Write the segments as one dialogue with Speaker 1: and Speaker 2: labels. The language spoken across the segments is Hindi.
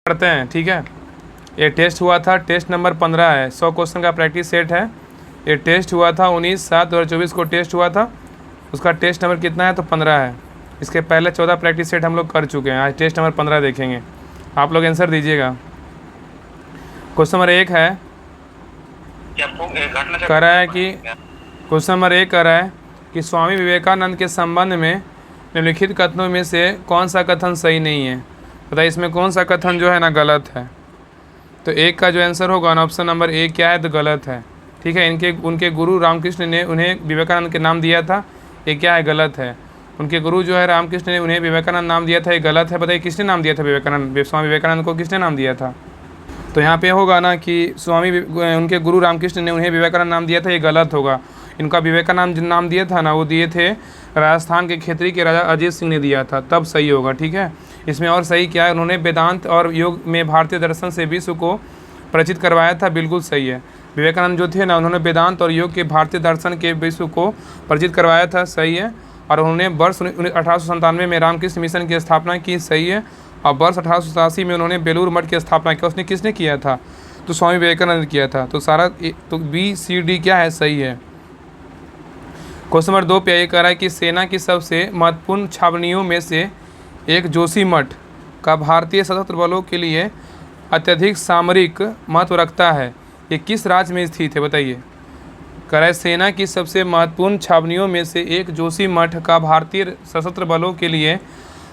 Speaker 1: पढ़ते हैं, ठीक है। ये टेस्ट हुआ था, टेस्ट नंबर 15 है, 100 क्वेश्चन का प्रैक्टिस सेट है। ये टेस्ट हुआ था 19/7/2024 को टेस्ट हुआ था, उसका टेस्ट नंबर कितना है तो 15 है। इसके पहले 14 प्रैक्टिस सेट हम लोग कर चुके हैं, आज टेस्ट नंबर 15 देखेंगे। आप लोग आंसर दीजिएगा। क्वेश्चन नंबर 1 है, कह रहा है कि क्वेश्चन नंबर 1 कह रहा है कि स्वामी विवेकानंद के संबंध में निम्नलिखित कथनों में से कौन सा कथन सही नहीं है। बताइए इसमें कौन सा कथन जो है ना गलत है। तो एक का जो आंसर होगा ना ऑप्शन नंबर 1 क्या है तो गलत है, ठीक है। उनके गुरु रामकृष्ण ने उन्हें विवेकानंद के नाम दिया था, ये क्या है गलत है। उनके गुरु जो है रामकृष्ण ने उन्हें विवेकानंद नाम दिया था, ये गलत है। बताइए किसने नाम दिया था विवेकानंद, स्वामी विवेकानंद को किसने नाम दिया था। तो यहाँ पे होगा ना कि उनके गुरु रामकृष्ण ने उन्हें विवेकानंद नाम दिया था, ये गलत होगा। इनका विवेकानंद नाम दिया था ना वो दिए थे राजस्थान के खेतरी के राजा अजीत सिंह ने दिया था, तब सही होगा, ठीक है। इसमें और सही क्या है, उन्होंने वेदांत और योग में भारतीय दर्शन से विश्व को परिचित करवाया था, बिल्कुल सही है। विवेकानंद जो थे ना उन्होंने वेदांत और योग के भारतीय दर्शन के विश्व को परिचित करवाया था, सही है। और उन्होंने वर्ष 1897 में रामकृष्ण मिशन की स्थापना की, सही है। और वर्ष 1887 में उन्होंने बेलूर मठ की स्थापना की, उसने किसने किया था तो स्वामी विवेकानंद किया था। तो सारा तो BCD क्या है सही है। क्वेश्चन नंबर 2 पे ये कह रहा है कि सेना की सबसे महत्वपूर्ण छावनियों में से एक जोशीमठ का भारतीय सशस्त्र बलों के लिए अत्यधिक सामरिक महत्व रखता है, ये किस राज्य में स्थित है। बताइए कह रहा है सेना की सबसे महत्वपूर्ण छावनियों में से एक जोशीमठ का भारतीय सशस्त्र बलों के लिए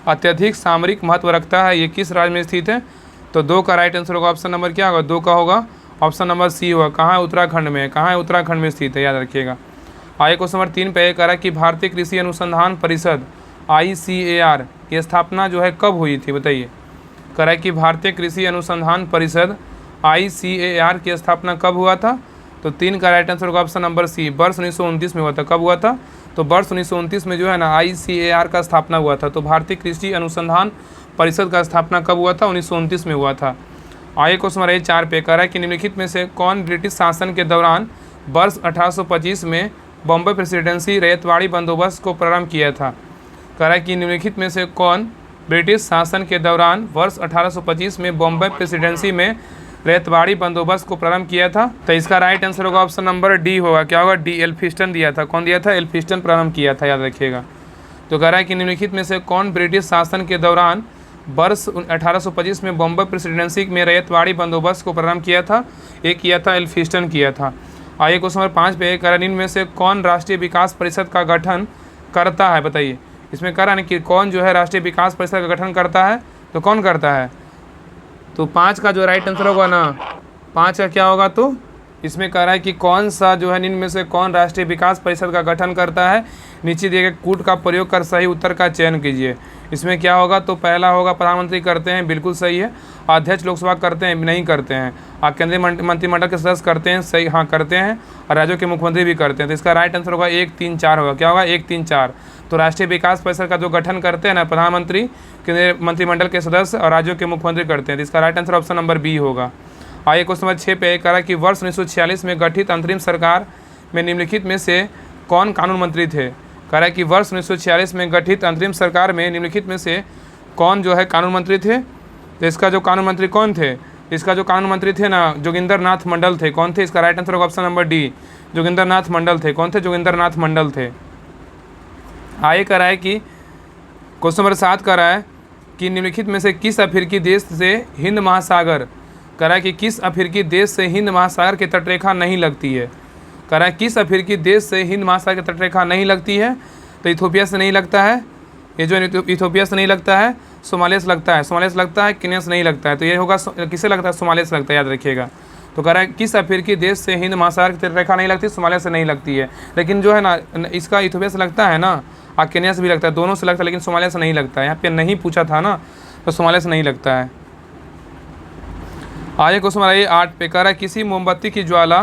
Speaker 1: अत्यधिक सामरिक महत्व रखता है, ये किस राज्य में स्थित है। तो 2 का राइट आंसर होगा ऑप्शन नंबर क्या होगा 2 का होगा ऑप्शन नंबर C होगा। कहाँ है उत्तराखंड में, कहाँ है उत्तराखंड में स्थित है, याद रखिएगा। आइए क्वेश्चन नंबर 3 पे कह रहा है कि भारतीय कृषि अनुसंधान परिषद ICAR की स्थापना जो है कब हुई थी। बताइए कह रहा है कि भारतीय कृषि अनुसंधान परिषद ICAR की स्थापना कब हुआ था। तो 3 का राइट आंसर होगा ऑप्शन नंबर C, वर्ष 1929 में हुआ था। कब हुआ था तो वर्ष 1929 में जो है ना ICAR का स्थापना हुआ था। तो भारतीय कृषि अनुसंधान परिषद का स्थापना कब हुआ था 1929 में हुआ था। आइए क्वेश्चन नंबर 4 पे कह रहा है कि निम्नलिखित में से कौन ब्रिटिश शासन के दौरान वर्ष 1825 में बॉम्बे प्रेसिडेंसी रैयतवाड़ी बंदोबस्त को प्रारंभ किया था। कह रहा है कि निम्नलिखित में से कौन ब्रिटिश शासन के दौरान वर्ष 1825 में बॉम्बे प्रेसिडेंसी में रैयतवाड़ी बंदोबस्त को प्रारंभ किया था। तो इसका राइट आंसर होगा ऑप्शन नंबर D होगा। क्या होगा D, एल्फिस्टन दिया था। कौन दिया था, एल्फिस्टन प्रारंभ किया था, याद रखिएगा। तो कह रहा है कि निम्नलिखित में से कौन ब्रिटिश शासन के दौरान वर्ष 1825 में बॉम्बे प्रेसिडेंसी में रैयतवाड़ी बंदोबस्त को प्रारंभ किया था, ये किया था एल्फिस्टन किया था। आइए क्वेश्चन नंबर 5 पे कह रहा है इनमें से कौन राष्ट्रीय विकास परिषद का गठन करता है। बताइए इसमें कह रहा है कि कौन जो है राष्ट्रीय विकास परिषद का गठन करता है, तो कौन करता है। तो 5 का जो राइट आंसर होगा ना 5 का क्या होगा, तो इसमें कह रहा है कि कौन सा जो है इनमें से कौन राष्ट्रीय विकास परिषद का गठन करता है। नीचे दिए गए कूट का प्रयोग कर सही उत्तर का चयन कीजिए। इसमें क्या होगा तो पहला होगा प्रधानमंत्री करते हैं, बिल्कुल सही है। अध्यक्ष लोकसभा करते हैं, नहीं करते हैं। और केंद्रीय मंत्रिमंडल के सदस्य करते हैं, सही, हाँ करते हैं। और राज्यों के मुख्यमंत्री भी करते हैं। तो इसका राइट आंसर होगा 1, 3, 4 होगा। क्या होगा 1, 3, 4। तो राष्ट्रीय विकास परिषद का जो गठन करते हैं ना प्रधानमंत्री, केंद्रीय मंत्रिमंडल के सदस्य और राज्यों के मुख्यमंत्री करते हैं। तो इसका right answer option number B होगा। आइए क्वेश्चन नंबर 6 पे कह रहा कि वर्ष 1946 में गठित अंतरिम सरकार में निम्नलिखित में से कौन कानून मंत्री थे। कह रहा है कि वर्ष 1946 में गठित अंतरिम सरकार में निम्नलिखित में से कौन जो है कानून मंत्री थे। तो इसका जो कानून मंत्री कौन थे, इसका जो कानून मंत्री थे ना जोगिंदर नाथ मंडल थे। कौन थे, इसका राइट आंसर होगा ऑप्शन नंबर D, जोगिंदर नाथ मंडल थे। कौन थे, जोगिंदर नाथ मंडल थे। आइए कह रहा है कि क्वेश्चन नंबर 7 कह रहा है कि निम्नलिखित में से किस अफ्रीकी देश से हिंद महासागर, कह रहा है कि किस अफ्रीकी देश से हिंद महासागर की तटरेखा नहीं लगती है। कह रहा है किस अफ्रीकी देश से हिंद महासागर की तटरेखा नहीं लगती है। तो इथोपिया से नहीं लगता है, ये जो इथोपिया से नहीं लगता है, सोमालिया से लगता है। सोमालिया से लगता है, केन्या से नहीं लगता है। तो ये होगा किससे लगता है, सोमालिया से लगता है, याद रखिएगा। तो कह रहा है किस अफ्रीकी देश से हिंद महासागर की तटरेखा नहीं लगती, सोमालिया से नहीं लगती है। लेकिन जो है ना इसका इथोपिया से लगता है ना और केन्या से भी लगता है, दोनों से लगता है, लेकिन सोमालिया से नहीं लगता है। यहाँ पे नहीं पूछा था ना, तो सोमालिया से नहीं लगता है। आइए क्वेश्चन नंबर 8 पे कह रहा है किसी मोमबत्ती की ज्वाला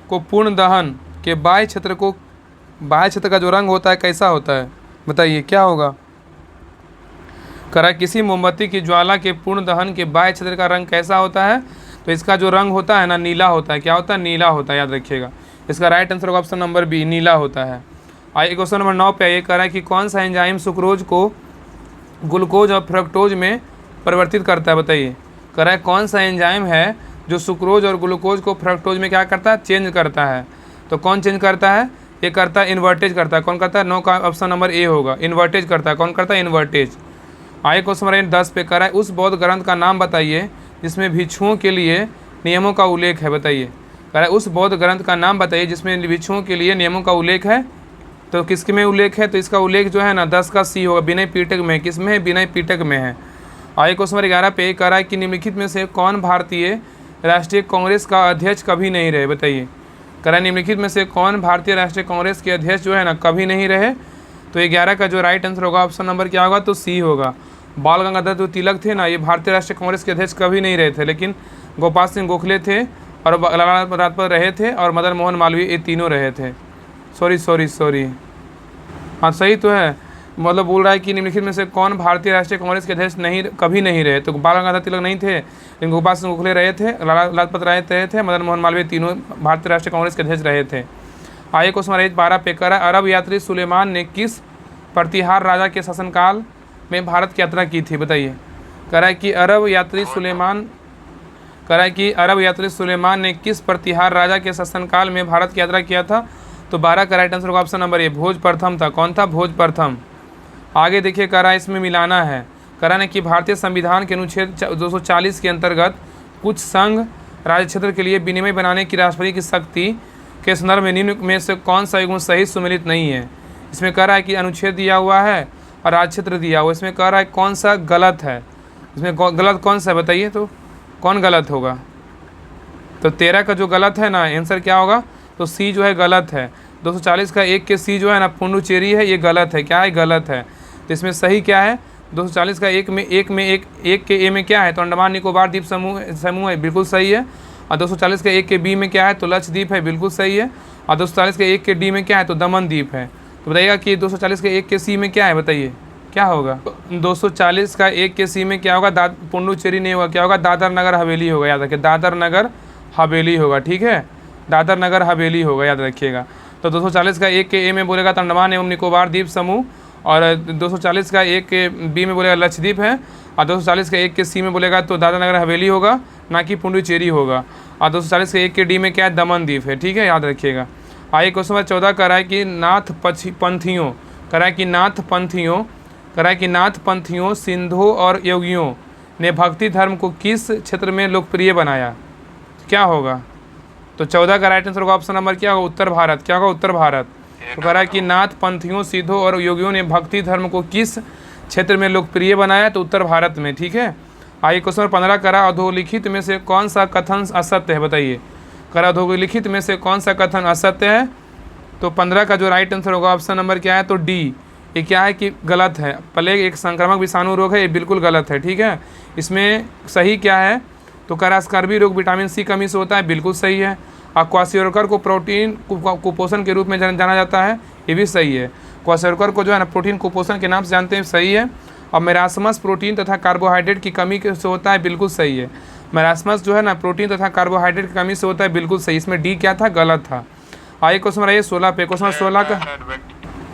Speaker 1: को पूर्ण दहन के बाह्य क्षेत्र का जो रंग होता है कैसा होता है। बताइए क्या होगा। कह रहा है किसी मोमबत्ती की ज्वाला के पूर्ण दहन के बाह्य क्षेत्र का रंग कैसा होता है। तो इसका जो रंग होता है ना नीला होता है। क्या होता है, नीला होता है, याद रखिएगा। इसका राइट आंसर होगा ऑप्शन नंबर B, नीला होता है। आइए क्वेश्चन नंबर 9 पे ये कह रहा है कि कौन सा एंजाइम सुक्रोज को ग्लूकोज और फ्रक्टोज में परिवर्तित करता है। बताइए कह रहा है कौन सा एंजाइम है जो सुक्रोज और ग्लूकोज को फ्रक्टोज में क्या करता है, चेंज करता है। तो कौन चेंज करता है, ये करता है इन्वर्टेज करता है। कौन करता है, नो का ऑप्शन नंबर ए होगा, इन्वर्टेज करता है। कौन करता है, इन्वर्टेज। आगे क्वेश्चन नंबर 10 पे कह रहा है उस बौद्ध ग्रंथ का नाम बताइए जिसमें भिक्षुओं के लिए नियमों का उल्लेख है। बताइए, कह रहा है उस बौद्ध ग्रंथ का नाम बताइए जिसमें भिक्षुओं के लिए नियमों का उल्लेख है। तो किसके में उल्लेख है, तो इसका उल्लेख जो है ना 10 का सी होगा, विनय पिटक में। किस में है, विनय पिटक में है। आगे क्वेश्चन नंबर 11 पे कह रहा है कि निम्नलिखित में से कौन भारतीय राष्ट्रीय कांग्रेस का अध्यक्ष कभी नहीं रहे। बताइए, कह रहा है निम्नलिखित में से कौन भारतीय राष्ट्रीय कांग्रेस के अध्यक्ष जो है ना कभी नहीं रहे। तो 11 का जो राइट आंसर होगा ऑप्शन नंबर क्या होगा, तो सी होगा। बाल गंगाधर जो तिलक थे ना, ये भारतीय राष्ट्रीय कांग्रेस के अध्यक्ष कभी नहीं रहे थे, लेकिन गोपाल सिंह गोखले थे और लाला राजपत रहे थे और मदन मोहन मालवीय, ये तीनों रहे थे। सॉरी हाँ सही तो है, मतलब बोल रहा है कि निम्नलिखित में से कौन भारतीय राष्ट्रीय कांग्रेस के अध्यक्ष कभी नहीं रहे। तो बाल गंगाधर तिलक नहीं थे, लेकिन गोपाल सिंह गोखले रहे थे, लाला लाजपत राय रहे थे, मदन मोहन मालवीय, तीनों भारतीय राष्ट्रीय कांग्रेस के अध्यक्ष रहे थे। आगे क्वेश्चन नंबर 12 पे कह रहा है अरब यात्री सुलेमान ने किस प्रतिहार राजा के शासनकाल में भारत की यात्रा की थी। बताइए, कह रहा है कि अरब यात्री सुलेमान ने किस प्रतिहार राजा के शासनकाल में भारत की यात्रा किया था। तो 12 का राइट आंसर होगा ऑप्शन नंबर ए, भोज प्रथम था। कौन था, भोज प्रथम। आगे देखिए, कह रहा है इसमें मिलाना है। कह रहा है कि भारतीय संविधान के अनुच्छेद 240 के अंतर्गत कुछ संघ राज्य क्षेत्र के लिए विनिमय बनाने की राष्ट्रपति की शक्ति के संदर्भ में निम्न में से कौन सा युग्म सही सुमेलित नहीं है। इसमें कह रहा है कि अनुच्छेद दिया हुआ है और राज्य क्षेत्र दिया हुआ। इसमें कह रहा है कौन सा गलत है, इसमें गलत कौन सा है, बताइए तो कौन गलत होगा। तो 13 का जो गलत है ना आंसर क्या होगा, तो सी जो है गलत है। 240 का 1 के सी जो है ना पुंडुचेरी है, ये गलत है। क्या है, गलत है। तो इसमें सही क्या है, 240 का एक के ए में क्या है, तो अंडमान निकोबार द्वीप समूह है, बिल्कुल सही है। और 240 के 1 के बी में क्या है, तो लक्षद्वीप है, बिल्कुल सही है। और 240 के 1 के डी में क्या है, तो दमन द्वीप है। तो बताइएगा कि 240 के 1 के सी में क्या है, बताइए क्या होगा। 240 का 1 के सी में क्या होगा, पुंडुचेरी नहीं होगा, क्या होगा, दादर नगर हवेली होगा। याद रखिए, दादर नगर हवेली होगा, ठीक है, दादर नगर हवेली होगा, याद रखिएगा। तो 240 का 1 के ए में बोलेगा तो अंडमान एवं निकोबार द्वीप समूह, और 240 का 1 के बी में बोलेगा लक्षद्वीप है, और 240 का 1 के सी में बोलेगा तो दादर नगर हवेली होगा, ना कि पुंडुचेरी होगा। और 240 के 1 के डी में क्या है, दमन द्वीप है, ठीक है, याद रखिएगा। आइए क्वेश्चन नंबर 14 कर रहा है कि नाथ पंथियों सिंधु और योगियों ने भक्ति धर्म को किस क्षेत्र में लोकप्रिय बनाया। क्या होगा, तो 14 का राइट आंसर होगा ऑप्शन नंबर क्या होगा, उत्तर भारत। क्या होगा, उत्तर भारत। तो कह रहा है कि नाथ पंथियों सिद्धों और योगियों ने भक्ति धर्म को किस क्षेत्र में लोकप्रिय बनाया, तो उत्तर भारत में, ठीक है। आइए क्वेश्चन नंबर 15 करा अधोलिखित में से कौन सा कथन असत्य है। बताइए, करा अधोलिखित में से कौन सा कथन असत्य है। तो 15 का जो राइट आंसर होगा ऑप्शन नंबर क्या है, तो डी। ये क्या है कि गलत है, प्लेग एक संक्रामक विषाणु रोग है, ये बिल्कुल गलत है, ठीक है। इसमें सही क्या है, तो कह रहा है स्कर्वी रोग विटामिन सी कमी से होता है, बिल्कुल सही है। और क्वाशियोरकर को प्रोटीन कुपोषण के रूप में जाना जाता है, ये भी सही है। क्वाशियोरकर को जो है ना प्रोटीन कुपोषण के नाम से जानते हैं, सही है। और मेरास्मस प्रोटीन तथा कार्बोहाइड्रेट की कमी से होता है, बिल्कुल सही है। मेरास्मस जो है ना प्रोटीन तथा कार्बोहाइड्रेट की कमी से होता है, बिल्कुल सही। इसमें डी क्या था, गलत था। आइए क्वेश्चन रहिए 16 पे। क्वेश्चन 16 का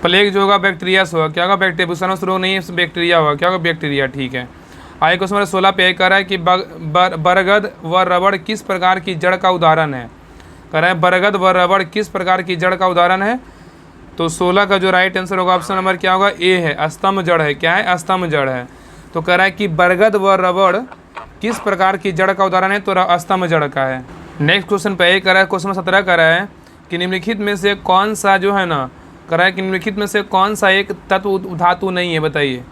Speaker 1: प्लेग जो होगा बैक्टीरिया से होगा। क्या होगा, बैक्टीरिया, बुसानस रोग नहीं है, बैक्टीरिया होगा। क्या होगा, बैक्टीरिया, ठीक है। आइए क्वेश्चन नंबर 16 पे कह रहा है कि बरगद व रबड़ किस प्रकार की जड़ का उदाहरण है। कह रहा है बरगद व रबड़ किस प्रकार की जड़ का उदाहरण है। तो 16 का जो राइट आंसर होगा ऑप्शन नंबर क्या होगा, ए है, स्तंभ जड़ है। क्या है, स्तंभ जड़ है। तो कह रहा है कि बरगद व रबड़ किस प्रकार की जड़ का उदाहरण है, तो स्तंभ जड़ का है। नेक्स्ट क्वेश्चन पे कह रहा है, क्वेश्चन 17 कह रहा है कि निम्नलिखित में से कौन सा जो है ना, कह रहा है कि निम्नलिखित में से कौन सा एक तत्व उपधातु नहीं है। बताइए,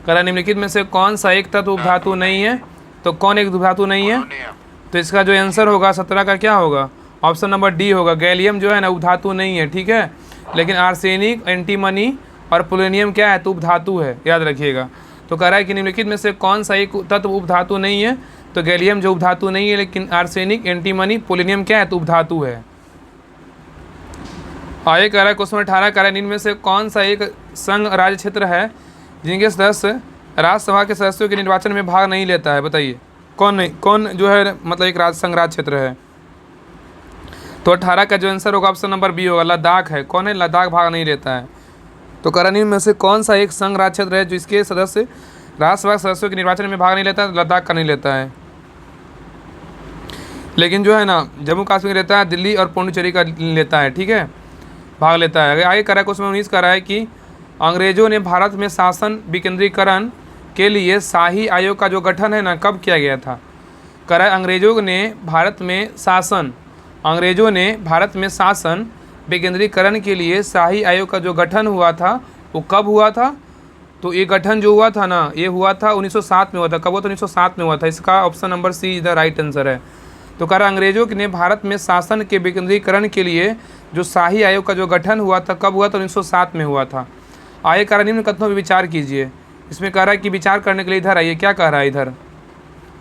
Speaker 1: कह रहा है निम्नलिखित में से कौन सा एक तत्व उपधातु नहीं है। तो कौन एक उपधातु नहीं है, तो इसका जो आंसर होगा 17 का क्या होगा, ऑप्शन नंबर डी होगा। गैलियम जो है ना उपधातु नहीं है, ठीक है, लेकिन आर्सेनिक, एंटीमनी और पोलोनियम क्या है, तो उपधातु है, याद रखिएगा। तो कह रहा है कि निम्नलिखित में से कौन सा एक तत्व उपधातु नहीं है। तो गैलियम जो उपधातु नहीं है, लेकिन आर्सेनिक, एंटीमनी, पोलोनियम क्या है, तो उपधातु है। आगे कह रहा है क्वेश्चन 18 कह रहा है इनमें से कौन सा एक संघ राज्य क्षेत्र है जिनके सदस्य राज्यसभा के सदस्यों के निर्वाचन में भाग नहीं लेता है। बताइए कौन जो है, मतलब एक संघ राज्य क्षेत्र है। तो 18 का जो आंसर होगा ऑप्शन नंबर बी होगा, लद्दाख है। कौन है, लद्दाख भाग नहीं लेता है। तो कह रहा है इनमें से कौन सा एक संघ राज्य क्षेत्र है जिसके सदस्य राज्यसभा के सदस्यों के निर्वाचन में भाग नहीं लेता है, लद्दाख का नहीं लेता है। लेकिन जो है ना जम्मू कश्मीर रहता है, दिल्ली और पौंडीचेरी का लेता है, ठीक है, भाग लेता है। आगे करा है क्वेश्चन 19 करा है कि अंग्रेजों ने भारत में शासन विकेंद्रीकरण के लिए शाही आयोग का जो गठन है ना कब किया गया था। करा है अंग्रेजों ने भारत में शासन विकेंद्रीकरण के लिए शाही आयोग का जो गठन हुआ था वो कब हुआ था। तो ये गठन जो हुआ था ना ये हुआ था 1907 में हुआ था। कब हुआ था? 1907 में हुआ था। इसका option number C is the right answer है। तो कह रहा अंग्रेजों ने भारत में शासन के विकेंद्रीकरण के लिए जो शाही आयोग का जो गठन हुआ था कब हुआ था? 1907 में हुआ था। आगे कह रहा निम्न कथनों पर विचार कीजिए। इसमें कह रहा है कि विचार करने के लिए इधर आइए। क्या कह रहा है इधर?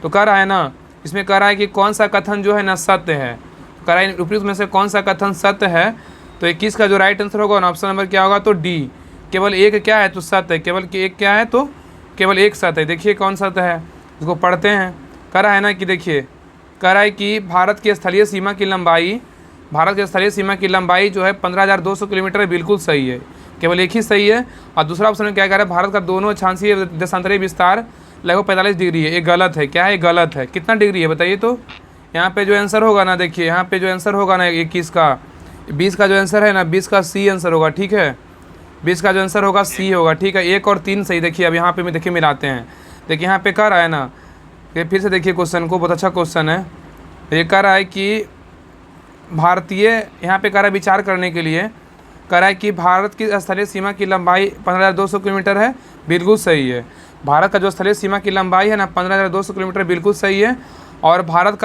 Speaker 1: तो कह रहा है ना इसमें कह रहा है कि कौन सा कथन जो है ना सत्य है। कह रहा है उपयुक्त में से कौन सा कथन सत्य है। तो 21 का जो राइट आंसर होगा ना ऑप्शन नंबर क्या होगा? तो डी। केवल एक क्या है? तो सत्य है। केवल एक क्या है? तो केवल एक सत्य है। देखिए कौन सत्य है, इसको पढ़ते हैं। कह रहा है ना कि देखिए कह रहा है कि भारत की स्थलीय सीमा की लंबाई जो है 15,200 किलोमीटर बिल्कुल सही है। केवल एक ही सही है। और दूसरा ऑप्शन में क्या कह रहा है? भारत का दोनों अक्षांशीय देशांतरीय विस्तार लगभग 45 डिग्री है। ये गलत है। क्या है? गलत है। कितना डिग्री है बताइए? तो यहाँ पे जो आंसर होगा ना, देखिए यहाँ पे जो आंसर होगा ना 21 का, 20 का जो आंसर है ना 20 का सी आंसर होगा, ठीक है। 20 का जो आंसर होगा सी होगा, ठीक है। 1 और 3 सही। देखिए अब यहाँ पे मैं देखिए मिलाते हैं। देखिए यहाँ पे कह रहा है ना कि फिर से देखिए क्वेश्चन को, बहुत अच्छा क्वेश्चन है। ये कह रहा है कि भारतीय, यहाँ पे कह रहा है विचार करने के लिए, कह रहा है कि भारत की स्थलीय सीमा की लंबाई 15,200 किलोमीटर है, बिल्कुल सही है। भारत का जो स्थलीय सीमा की लंबाई है ना 15,200 किलोमीटर बिल्कुल सही है। और भारत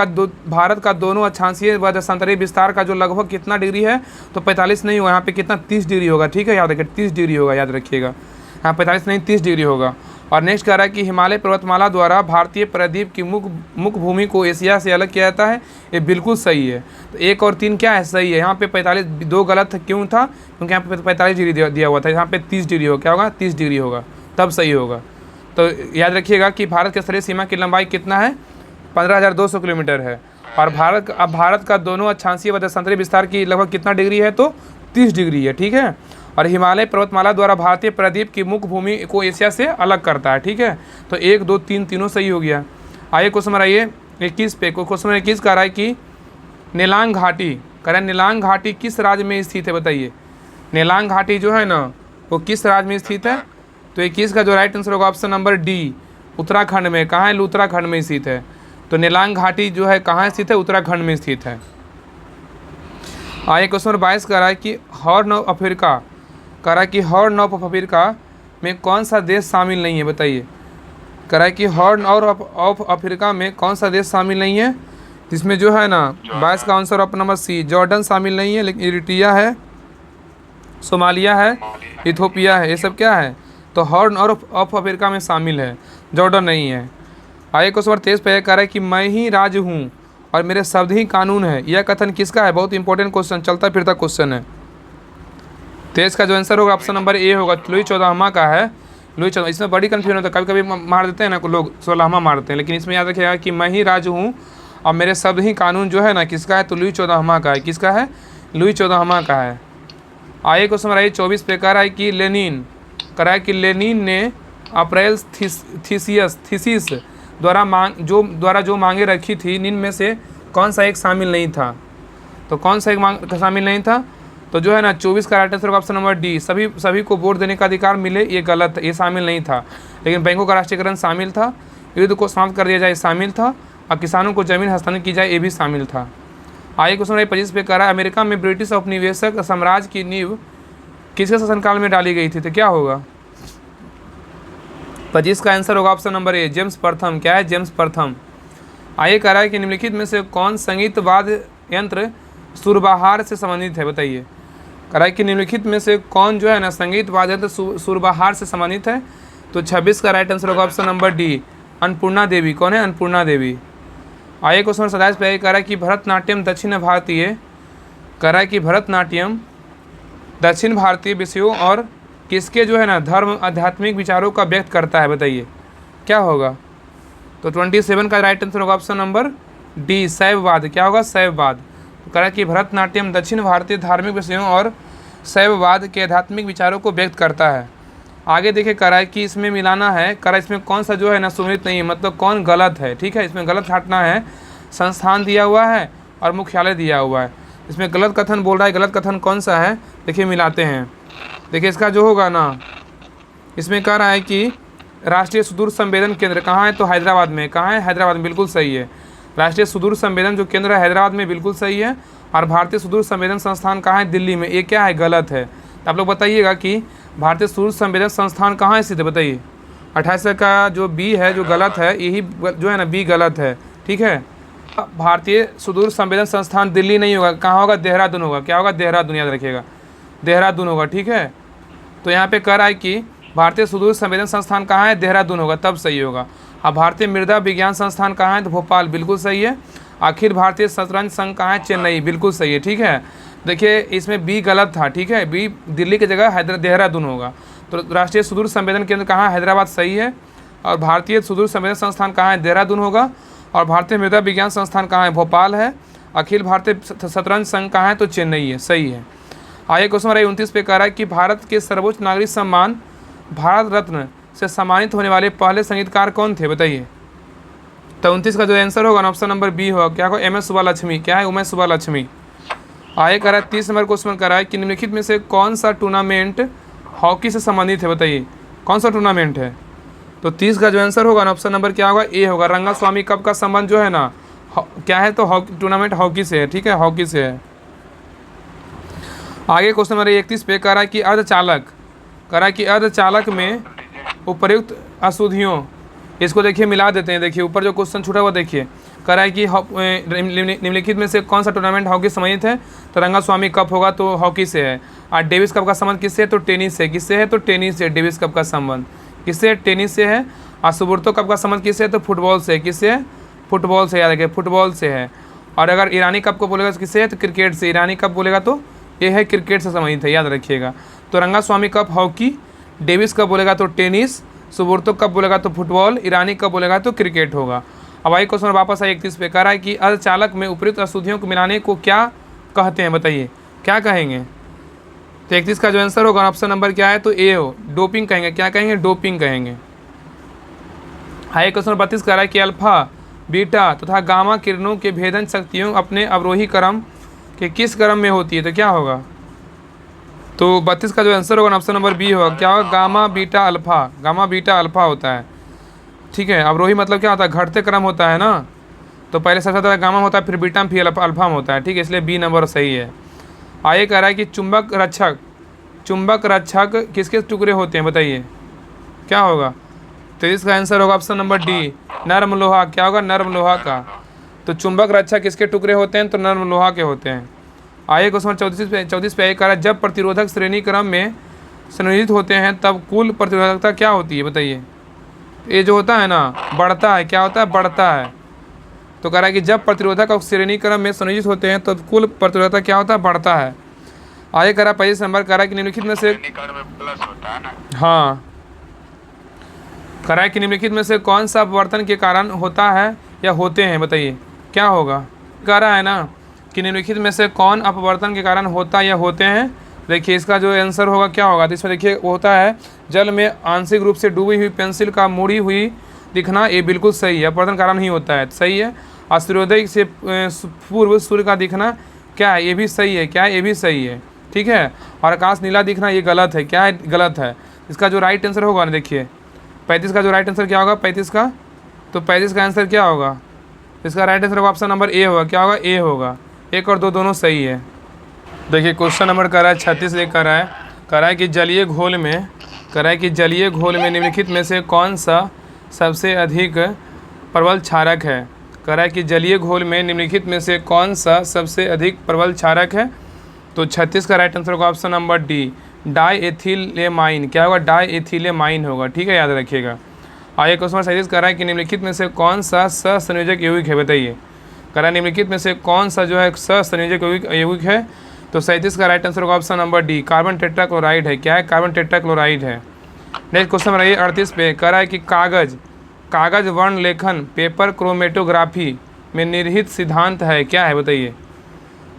Speaker 1: का दोनों अक्षांशीय व देशांतरीय विस्तार का जो लगभग कितना डिग्री है? तो 45 नहीं होगा, यहाँ पे कितना 30 डिग्री होगा, ठीक है। याद रखिए 30 डिग्री होगा, याद रखिएगा। यहाँ 45 नहीं 30 डिग्री होगा। और नेक्स्ट कह रहा है कि हिमालय पर्वतमाला द्वारा भारतीय प्रायद्वीप की मुख्य भूमि को एशिया से अलग किया जाता है, ये बिल्कुल सही है। तो 1 और 3 क्या है? सही है। यहाँ पे 45 2 गलत क्यों था? क्योंकि यहाँ पे 45 डिग्री दिया हुआ था, यहाँ पे 30 डिग्री होगा। क्या होगा? 30 डिग्री होगा, तब सही होगा। तो याद रखिएगा कि भारत के स्थलीय सीमा की लंबाई कितना है? 15,200 किलोमीटर है। और भारत का दोनों अक्षांशीय व देशांतरीय विस्तार की लगभग कितना डिग्री है? तो 30 डिग्री है, ठीक है। और हिमालय पर्वतमाला द्वारा भारतीय प्रायद्वीप की मुख्य भूमि को एशिया से अलग करता है, ठीक है। तो 1 2 3 तीनों सही हो गया। आइए क्वेश्चन नंबर 21 पे। क्वेश्चन नंबर 21 कह रहा है कि नेलांग घाटी, कह रहा है नेलांग घाटी किस राज्य में स्थित है? बताइए नेलांग घाटी जो है ना वो किस राज्य में स्थित है? तो 21 का जो राइट आंसर होगा ऑप्शन नंबर डी, उत्तराखंड में। कहाँ है? उत्तराखंड में स्थित है। तो नेलांग घाटी जो है कहाँ स्थित है? उत्तराखंड में स्थित है। आइए क्वेश्चन नंबर 22 कह रहा है कि हॉर्न ऑफ अफ्रीका, कह रहा है कि हॉर्न ऑफ अफ्रीका में कौन सा देश शामिल नहीं है? बताइए। कह रहा है कि हॉर्न ऑफ अफ्रीका में कौन सा देश शामिल नहीं है? जिसमें जो है ना 22 का answer option number C, Jordan शामिल नहीं है, लेकिन इरिट्रिया है, सोमालिया है, इथोपिया है, ये सब क्या है? तो हॉर्न ऑफ अफ्रीका में शामिल है, जॉर्डन नहीं है। आगे क्वेश्चन नंबर 23 पे कह रहा है कि मैं ही राज हूँ और मेरे शब्द ही कानून है, यह कथन किसका है? बहुत इंपॉर्टेंट क्वेश्चन, चलता फिरता क्वेश्चन है। 23 का जो आंसर होगा ऑप्शन नंबर ए होगा, लुई 14वां का है। लुई 14, इसमें बड़ी कन्फ्यूजन होता है, कभी कभी मार देते हैं ना लोग 16वां मारते हैं, लेकिन इसमें याद रखिएगा कि मैं ही राज हूँ और मेरे शब्द ही कानून जो है ना किसका है? तो लुई 14वां का है। किसका है? लुई 14वां का है। आइए क्वेश्चन नंबर 24 पे कह रहा है कि लेनिन ने अप्रैल थीसिस द्वारा जो मांगे रखी थी, निम्न में से कौन सा एक शामिल नहीं था? तो कौन सा एक शामिल नहीं था? तो जो है ना 24 का right answer option number D, सभी को वोट देने का अधिकार मिले, ये गलत है, ये शामिल नहीं था। लेकिन बैंकों का राष्ट्रीयकरण शामिल था, युद्ध को समाप्त कर दिया जाए शामिल था, और किसानों को जमीन हस्तांतरण की जाए ये भी शामिल था। आगे क्वेश्चन नंबर 25 पे कह रहा है अमेरिका में ब्रिटिश औपनिवेशिक साम्राज्य की नींव किसके शासनकाल में डाली गई थी? तो क्या होगा? 25 का आंसर होगा ऑप्शन नंबर ए, जेम्स प्रथम। क्या है? जेम्स प्रथम। आगे कह रहा है कि निम्नलिखित में से कौन संगीत वाद्य यंत्र सुरबहार से संबंधित है? बताइए। कह रहा है कि निम्नलिखित में से कौन जो है ना संगीत वाद्य यंत्र सुरबहार से संबंधित है? तो 26 का राइट आंसर होगा ऑप्शन नंबर डी, अन्नपूर्णा देवी। कौन है? अन्नपूर्णा देवी। आइए क्वेश्चन 27 पे कह रहा है कि भरतनाट्यम दक्षिण भारतीय विषयों और किसके जो है ना धर्म आध्यात्मिक विचारों का व्यक्त करता है? बताइए क्या होगा? तो 27 का राइट आंसर होगा ऑप्शन नंबर डी, शैववाद। क्या होगा? शैववाद। तो कह रहा है कि भरतनाट्यम दक्षिण भारतीय धार्मिक विषयों और शैववाद के आध्यात्मिक विचारों को व्यक्त करता है। आगे देखिए कह रहा है कि इसमें मिलाना है, कह रहा है इसमें कौन सा जो है ना सुमित नहीं है, मतलब कौन गलत है, ठीक है। इसमें गलत हटना है। संस्थान दिया हुआ है और मुख्यालय दिया हुआ है। इसमें गलत कथन बोल रहा है, गलत कथन कौन सा है देखिए, मिलाते हैं। देखिए इसका जो होगा ना, इसमें कह रहा है कि राष्ट्रीय सुदूर संवेदन केंद्र कहाँ है, तो हैदराबाद में। कहाँ है, हैदराबाद में, बिल्कुल सही है। राष्ट्रीय सुदूर संवेदन जो केंद्र है हैदराबाद में, बिल्कुल सही है। और भारतीय सुदूर संवेदन संस्थान कहाँ है, दिल्ली में। ये क्या है, गलत है। तो आप लोग बताइएगा कि भारतीय सुदूर संवेदन संस्थान कहाँ स्थित है, बताइए। 28 का जो बी है जो गलत है, यही जो है ना बी गलत है, ठीक है। भारतीय सुदूर संवेदन संस्थान दिल्ली नहीं होगा, कहाँ होगा, देहरादून होगा। क्या होगा, देहरादून, याद रखिएगा, देहरादून होगा, ठीक है। तो यहाँ पे कह रहा है कि भारतीय सुदूर संवेदन संस्थान कहाँ है, देहरादून होगा, तब सही होगा। अब भारतीय मृदा विज्ञान संस्थान कहाँ है, तो भोपाल, बिल्कुल सही है। अखिल भारतीय शतरंज संघ कहाँ है, चेन्नई, बिल्कुल सही है, ठीक है। देखिए इसमें बी गलत था, ठीक है, बी दिल्ली की जगह देहरादून होगा। तो राष्ट्रीय सुदूर संवेदन केंद्र कहाँ है, हैदराबाद, सही है। और भारतीय सुदूर संवेदन संस्थान कहाँ है, देहरादून होगा। और भारतीय मृदा विज्ञान संस्थान कहाँ है, भोपाल है। अखिल भारतीय शतरंज संघ कहाँ है, तो चेन्नई है, सही है। आगे क्वेश्चन नंबर 29 पे कह रहा है कि भारत के सर्वोच्च नागरिक सम्मान भारत रत्न से सम्मानित होने वाले पहले संगीतकार कौन थे, बताइए। तो 29 का जो आंसर होगा ना, ऑप्शन नंबर बी होगा। क्या होगा, एम एस सुब्बालक्ष्मी। क्या है, उमेश सुब्बालक्ष्मी। आगे कह रहा है 30 नंबर क्वेश्चन कह रहा है कि निम्नलिखित में से कौन सा टूर्नामेंट हॉकी से संबंधित है, बताइए कौन सा टूर्नामेंट है। तो 30 का जो आंसर होगा ना, ऑप्शन नंबर क्या होगा, ए होगा। रंगास्वामी कप का संबंध जो है ना क्या है, तो हॉकी टूर्नामेंट हॉकी से है, ठीक है, हॉकी से है। आगे क्वेश्चन नंबर 31 पे कह रहा है कि अर्धचालक, कह रहा है कि अर्धचालक में उपर्युक्त अशुद्धियों, इसको देखिए मिला देते हैं। देखिए ऊपर जो क्वेश्चन छूटा हुआ देखिए, कह रहा है कि निम्नलिखित में से कौन सा टूर्नामेंट हॉकी संबंधित है, तो रंगास्वामी कप होगा, तो हॉकी से है। और डेविस कप का संबंध किससे है, तो टेनिस से। किससे है, तो टेनिस से। डेविस कप का संबंध किससे, टेनिस से है। और सुब्रतो कप का संबंध किससे है, तो फुटबॉल से। किससे है, फुटबॉल से, याद रखिए, फुटबॉल से है। और अगर ईरानी कप को बोलेगा तो किससे है, तो क्रिकेट से। ईरानी कप बोलेगा तो ये है क्रिकेट से संबंधित है, याद रखिएगा। तो Rangaswamy cup hockey, Davis cup बोलेगा तो टेनिस, सुब्रतो कप बोलेगा तो फुटबॉल, ईरानी कप बोलेगा तो क्रिकेट होगा। अब आई क्वेश्चन वापस आए 31 पे, कह रहा है कि अर्धचालक में उपयुक्त अशुद्धियों को मिलाने को क्या कहते हैं, बताइए क्या कहेंगे। तो 31 का जो आंसर होगा ऑप्शन नंबर क्या है, तो ए हो, डोपिंग कहेंगे। क्या कहेंगे, डोपिंग कहेंगे। आगे क्वेश्चन 32 कह रहा है कि अल्फा, बीटा तथा गामा किरणों के भेदन शक्तियों अपने अवरोही क्रम के किस क्रम में होती है, तो क्या होगा। तो 32 का जो आंसर होगा ऑप्शन नंबर बी होगा। क्या होगा, gamma beta alpha. Gamma beta alpha होता है, ठीक है। अवरोही मतलब क्या होता है, घटते क्रम होता है ना। तो पहले सबसे ज़्यादा गामा होता है, फिर बीटा में, फिर अल्फा में होता है, ठीक है, इसलिए बी नंबर सही है। आगे कह रहा है कि चुंबक रक्षक, चुंबक रक्षक किसके टुकड़े होते हैं, बताइए क्या होगा। तो इसका आंसर होगा ऑप्शन नंबर डी, नर्म लोहा। क्या होगा, नर्म लोहा का। तो चुंबक रक्षक किसके टुकड़े होते हैं, तो नर्म लोहा के होते हैं। आगे क्वेश्चन 34 पे कह रहा है जब प्रतिरोधक श्रेणी क्रम में संयोजित होते हैं तब कुल प्रतिरोधकता क्या होती है, बताइए। ये जो होता है ना, बढ़ता है। क्या होता है, बढ़ता है। तो कह रहा है कि जब प्रतिरोधक और श्रेणी क्रम में संयोजित होते हैं तो कुल प्रतिरोधकता क्या होता है, बढ़ता है। आगे कह रहा है 25 नंबर, कह रहा है कि निम्नलिखित में से, हाँ, कह रहा है कि निम्नलिखित में से कौन सा अपवर्तन के कारण होता है या होते हैं, बताइए क्या होगा। कह रहा है ना कि निम्नलिखित में से कौन अपवर्तन के कारण होता या होते हैं। देखिए इसका जो आंसर होगा क्या होगा, तो इसमें देखिए वो होता है जल में आंशिक रूप से डूबी हुई पेंसिल का मुड़ी हुई दिखना, ये बिल्कुल सही है, अपवर्तन कारण ही होता है, सही है। और सूर्योदय से पूर्व सूर्य का दिखना क्या है, ये भी सही है। क्या है, ये भी सही है, ठीक है। और आकाश नीला दिखना ये गलत है। क्या है, गलत है। इसका जो राइट आंसर होगा ना, देखिए 35 का जो राइट आंसर क्या होगा, 35 का, तो 35 का आंसर क्या होगा, इसका राइट आंसर होगा ऑप्शन नंबर ए होगा। क्या होगा, ए होगा। 1 और 2 दोनों सही है। देखिए क्वेश्चन नंबर कह रहा है 36 एक कह रहा है कि जलीय घोल में, कह रहा है कि जलीय घोल में निम्नलिखित में से कौन सा सबसे अधिक प्रबल क्षारक है। कह रहा है कि जलीय घोल में निम्नलिखित में से कौन सा सबसे अधिक प्रबल क्षारक है। तो 36 का राइट आंसर होगा ऑप्शन नंबर डी, डाईएथिलेमाइन। क्या होगा, डाईएथिलेमाइन होगा, ठीक है, याद रखिएगा। आगे क्वेश्चन 37 कह रहा है कि निम्नलिखित में से कौन सा सहसंयोजक यौगिक है, बताइए। कह रहा है निम्नलिखित में से कौन सा जो है सहसंयोजक यौगिक है। तो 37 का राइट आंसर होगा option number D, carbon tetrachloride है। क्या है, कार्बन टेट्राक्लोराइड है। नेक्स्ट क्वेश्चन रहिए 38 पे, कह रहा है कि कागज वर्ण लेखन पेपर क्रोमेटोग्राफी में निहित सिद्धांत है। क्या है, बताइए।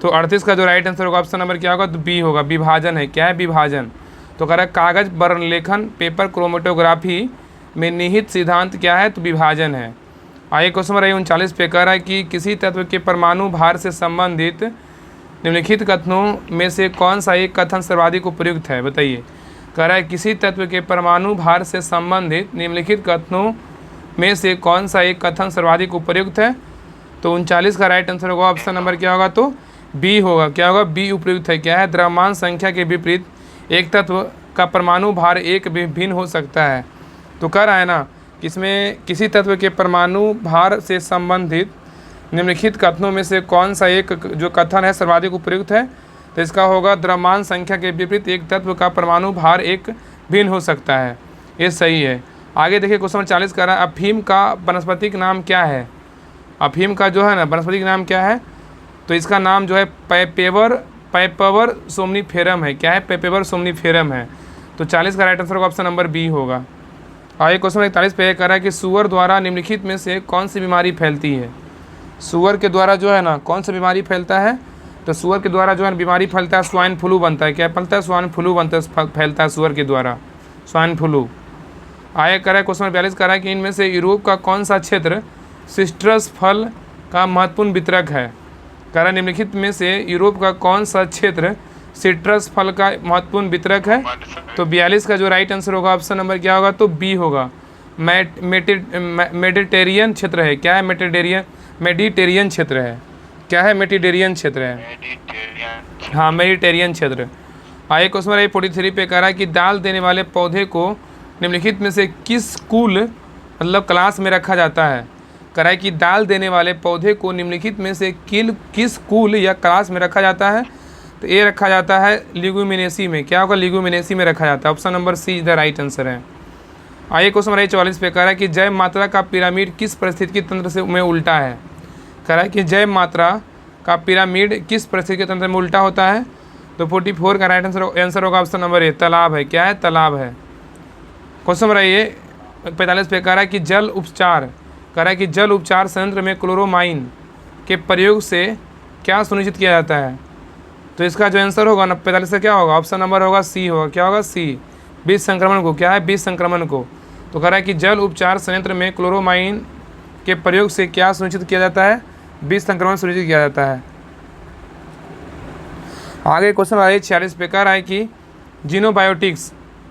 Speaker 1: तो 38 का जो राइट आंसर होगा ऑप्शन नंबर क्या होगा, तो बी होगा, विभाजन है। क्या है, विभाजन। तो कह रहा है कागज वर्ण लेखन पेपर क्रोमेटोग्राफी में निहित सिद्धांत क्या है, तो विभाजन है। आइए क्वेश्चन नंबर 39 पे कह रहा है कि किसी तत्व के परमाणु भार से संबंधित निम्नलिखित कथनों में से कौन सा एक कथन सर्वाधिक उपयुक्त है, बताइए। कह रहा है किसी तत्व के परमाणु भार से संबंधित निम्नलिखित कथनों में से कौन सा एक कथन सर्वाधिक उपयुक्त है। तो 39 का राइट आंसर होगा ऑप्शन नंबर क्या होगा, तो बी होगा। क्या होगा, बी उपयुक्त है। क्या है, द्रव्यमान संख्या के विपरीत एक तत्व का परमाणु भार एक भिन्न हो सकता है। तो कह रहा है ना कि इसमें किसी तत्व के परमाणु भार से संबंधित निम्नलिखित कथनों में से कौन सा एक जो कथन है सर्वाधिक उपयुक्त है। तो इसका होगा द्रव्यमान संख्या के विपरीत एक तत्व का परमाणु भार एक भिन्न हो सकता है, ये सही है। आगे देखिए क्वेश्चन 40 कह रहा है अफीम का वनस्पतिक नाम क्या है। अफीम का जो है ना वनस्पतिक नाम क्या है, तो इसका नाम जो है पैपेवर सोमनीफेरम है। क्या है, पैपेवर सोमनीफेरम है। तो 40 का राइट आंसर होगा ऑप्शन नंबर बी होगा। आगे क्वेश्चन 41 पे कह रहा है कि सुअर द्वारा निम्नलिखित में से कौन सी बीमारी फैलती है। सुअर के द्वारा जो है ना कौन सा बीमारी फैलता है, तो सुअर के द्वारा जो है बीमारी फैलता है स्वाइन फ्लू बनता है। क्या फैलता है, स्वाइन फ्लू बनता है, फैलता है सुअर के द्वारा स्वाइन फ्लू। आगे कह रहा है क्वेश्चन 42 कह रहा है कि इनमें से यूरोप का कौन सा क्षेत्र सिट्रस फल का महत्वपूर्ण वितरक है। कह रहा है निम्नलिखित में से यूरोप का कौन सा क्षेत्र सिट्रस फल का महत्वपूर्ण वितरक है। तो 42 का जो राइट आंसर होगा ऑप्शन नंबर क्या होगा, तो बी होगा। मेडिटेरियन क्षेत्र है। क्या है, मेडिटेरियन क्षेत्र है। क्या है, मेडिटेरियन क्षेत्र है। हाँ, मेडिटेरियन क्षेत्र। आगे क्वेश्चन नंबर 43 पे कह रहा है कि दाल देने वाले पौधे को निम्नलिखित में से किस कुल मतलब क्लास में रखा जाता है। कह रहा है कि दाल देने वाले पौधे को निम्नलिखित में से किस कुल या क्लास में रखा जाता है। तो ये रखा जाता है लिगुमिनेसी में। क्या होगा, लिगुमिनेसी में रखा जाता है। Option number C is the right answer है। आइए क्वेश्चन नंबर 44 पे कह रहा है कि जैव मात्रा का पिरामिड किस पारिस्थितिकी तंत्र से में उल्टा है। कह रहा है कि जैव मात्रा का पिरामिड किस पारिस्थितिकी तंत्र में उल्टा होता है। तो 44 का राइट आंसर होगा ऑप्शन नंबर ए, तालाब है। क्या है, तालाब है। क्वेश्चन नंबर 45 पे कह रहा है कि जल उपचार कह रहा है कि जल उपचार संयंत्र में क्लोरोमाइन के प्रयोग से क्या सुनिश्चित किया जाता है। तो इसका जो आंसर होगा 45 से क्या होगा, ऑप्शन नंबर होगा सी होगा। क्या होगा, सी, बीज संक्रमण को। क्या है, बीज संक्रमण को। तो कह रहा है कि जल उपचार संयंत्र में क्लोरोमाइन के प्रयोग से क्या सुनिश्चित किया जाता है, बीज संक्रमण सुनिश्चित किया जाता है। आगे क्वेश्चन नंबर 46 पे कह रहा है कि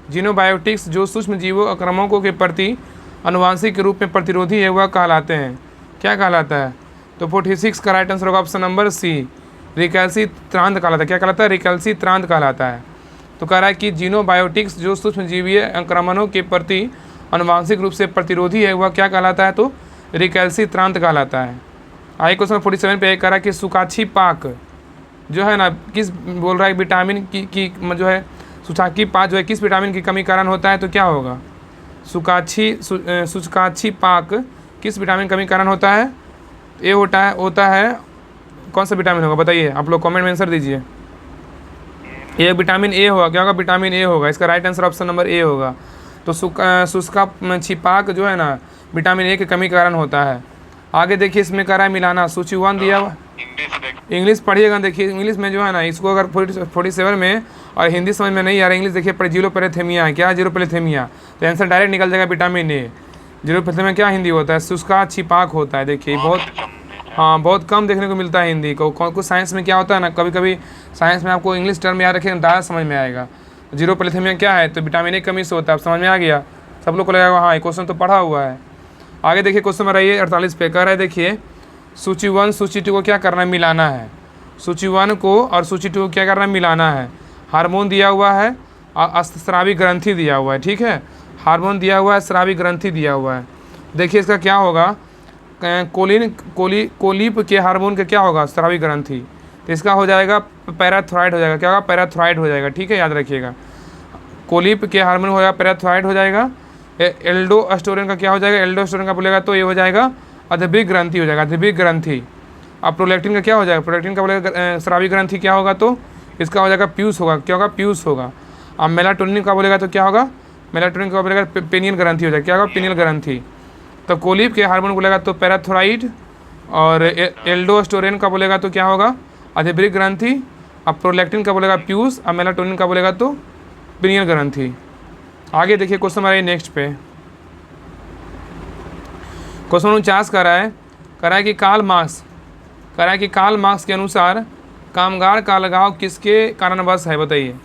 Speaker 1: जीनोबायोटिक्स जो सूक्ष्म जीवों आक्रामकों के प्रति अनुवांशिक के रूप में प्रतिरोधी है वह कहलाते हैं। क्या कहलाता है। तो 46 का राइट आंसर होगा ऑप्शन नंबर सी, रिकैल्सिट्रांत कहलाता है। क्या कहलाता है, रिकैल्सिट्रांत कहलाता है। तो कह रहा है कि जीनोबायोटिक्स जो सूक्ष्मजीवीय आक्रमणों के प्रति अनुवांशिक रूप से प्रतिरोधी है वह क्या कहलाता है, तो रिकैल्सिट्रांत कहलाता है। आगे क्वेश्चन 47 पे कह रहा है कि सुकाछी पाक जो है ना किस बोल रहा है विटामिन की जो है सुकाछी पाक जो है किस विटामिन की कमी कारण होता है। तो क्या होगा, सुकाछी पाक किस विटामिन कमी कारण होता है। ये होता है कौन सा विटामिन होगा, बताइए आप लोग कमेंट में आंसर दीजिए। ये विटामिन ए होगा। क्या होगा, विटामिन ए होगा। इसका right answer option number A होगा। तो शुष्का छिपाक जो है ना विटामिन ए की कमी कारण होता है। आगे देखिए इसमें कह रहा है मिलाना, सूची 1 दिया हुआ। इंग्लिश पढ़िएगा, देखिए इंग्लिश में जो है ना इसको अगर 47 में और हिंदी समझ में नहीं आ रहा, इंग्लिश देखिए पर जीरोपैलेथेमिया है। क्या, जीरोपैलेथेमिया। तो आंसर डायरेक्ट निकल जाएगा विटामिन ए। जीरोपैलेथेमिया क्या हिंदी होता है, शुष्का छिपाक होता है। देखिए बहुत कम देखने को मिलता है हिंदी को। कुछ साइंस में क्या होता है ना, कभी कभी साइंस में आपको इंग्लिश टर्म याद रखें डायरेक्ट समझ में आएगा। जीरोपैलेथेमिया क्या है, तो विटामिन ए कमी से होता है। आप समझ में आ गया, सब लोग को लगेगा हाँ ये क्वेश्चन तो पढ़ा हुआ है। आगे देखिए क्वेश्चन नंबर 48 पे कह रहा है देखिए सूची 1 सूची 2 को क्या करना है, मिलाना है। सूची 1 को और सूची 2 को क्या करना है, मिलाना है। हार्मोन दिया हुआ है और स्रावी ग्रंथि दिया हुआ है। ठीक है, हार्मोन दिया हुआ है, स्रावी ग्रंथि दिया हुआ है। देखिए इसका क्या होगा, कोलिप के हार्मोन का क्या होगा, स्रावी ग्रंथि। तो इसका हो जाएगा पैराथायरॉइड हो जाएगा। क्या होगा, पैराथायरॉइड हो जाएगा। ठीक है, याद रखिएगा। कोलिप के हार्मोन हो जाएगा पैराथायरॉइड हो जाएगा। एल्डोस्टेरोन का क्या हो जाएगा, एल्डोस्टेरोन का बोलेगा तो ये हो जाएगा अधिभृत ग्रंथि हो जाएगा, अधिभृत ग्रंथि। अब प्रोलैक्टिन का क्या हो जाएगा, प्रोलैक्टिन का बोलेगा स्रावी ग्रंथि क्या होगा, तो इसका हो जाएगा पीयूष होगा। क्या होगा, पीयूष होगा। अब मेलाटोनिन का बोलेगा तो क्या होगा, मेलाटोनिन का बोलेगा पेनियल ग्रंथि हो जाएगा। क्या होगा, पेनियल ग्रंथि। तो कोलिप के हार्मोन बोलेगा तो पैराथायरॉइड, और एल्डोस्टेरोन का बोलेगा तो क्या होगा, अधिभृत ग्रंथि। अब प्रोलैक्टिन का बोलेगा पीयूष, अब मेलाटोनिन का बोलेगा तो पेनियल ग्रंथि। आगे देखिए क्वेश्चन हमारे नेक्स्ट पे क्वेश्चन 49 कह रहा है कि कार्ल मार्क्स के अनुसार कामगार का अलगाव किसके कारणवश है, बताइए।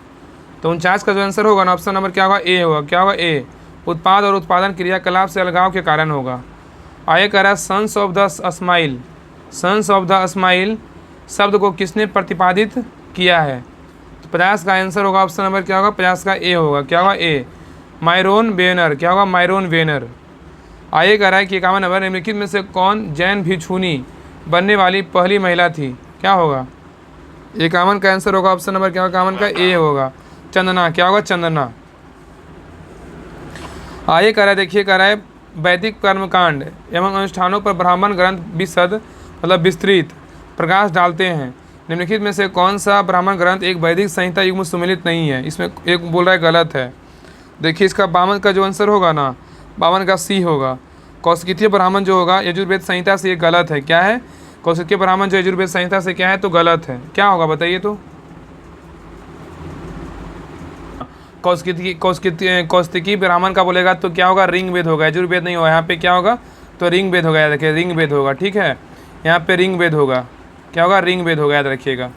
Speaker 1: तो 49 का जो आंसर होगा ना, ऑप्शन नंबर क्या होगा, ए होगा। क्या होगा, ए, उत्पाद और उत्पादन क्रियाकलाप से अलगाव के कारण होगा। आगे कह रहा है sons of the smile, sons of the smile शब्द को किसने प्रतिपादित किया है। तो 50 का आंसर होगा ऑप्शन नंबर क्या होगा, 50 का ए होगा। क्या होगा, ए, मायरोन वेनर। क्या होगा, मायरोन वेनर। आगे कह रहा है कि 51 नंबर, निम्नलिखित में से कौन जैन भिक्षुनी बनने वाली पहली महिला थी। क्या होगा, 51 का आंसर होगा ऑप्शन नंबर क्या होगा, 51 का ए होगा, चंदना। क्या होगा, चंदना। आगे कह रहा है, देखिए कह रहा है वैदिक कर्मकांड एवं अनुष्ठानों पर ब्राह्मण ग्रंथ विशद मतलब विस्तृत प्रकाश डालते हैं। निम्नलिखित में से कौन सा ब्राह्मण ग्रंथ एक वैदिक संहिता युग में सम्मिलित नहीं है। इसमें एक बोल रहा है गलत है। देखिए इसका 52 का जो आंसर होगा ना, 52 का सी होगा। कौशिकीय ब्राह्मण जो होगा यजुर्वेद संहिता से ये गलत है। क्या है, कौशिकीय ब्राह्मण जो यजुर्वेद संहिता से क्या है, तो गलत है। क्या होगा बताइए। तो कौशिकी ब्राह्मण का बोलेगा तो क्या होगा, रिंग वेद होगा, यजुर्वेद नहीं होगा। यहाँ पे क्या होगा, तो रिंग वेद होगा, याद रखिए रिंग वेद होगा। ठीक है, यहाँ पे रिंग वेद होगा। क्या होगा, रिंग वेद होगा, याद रखिएगा।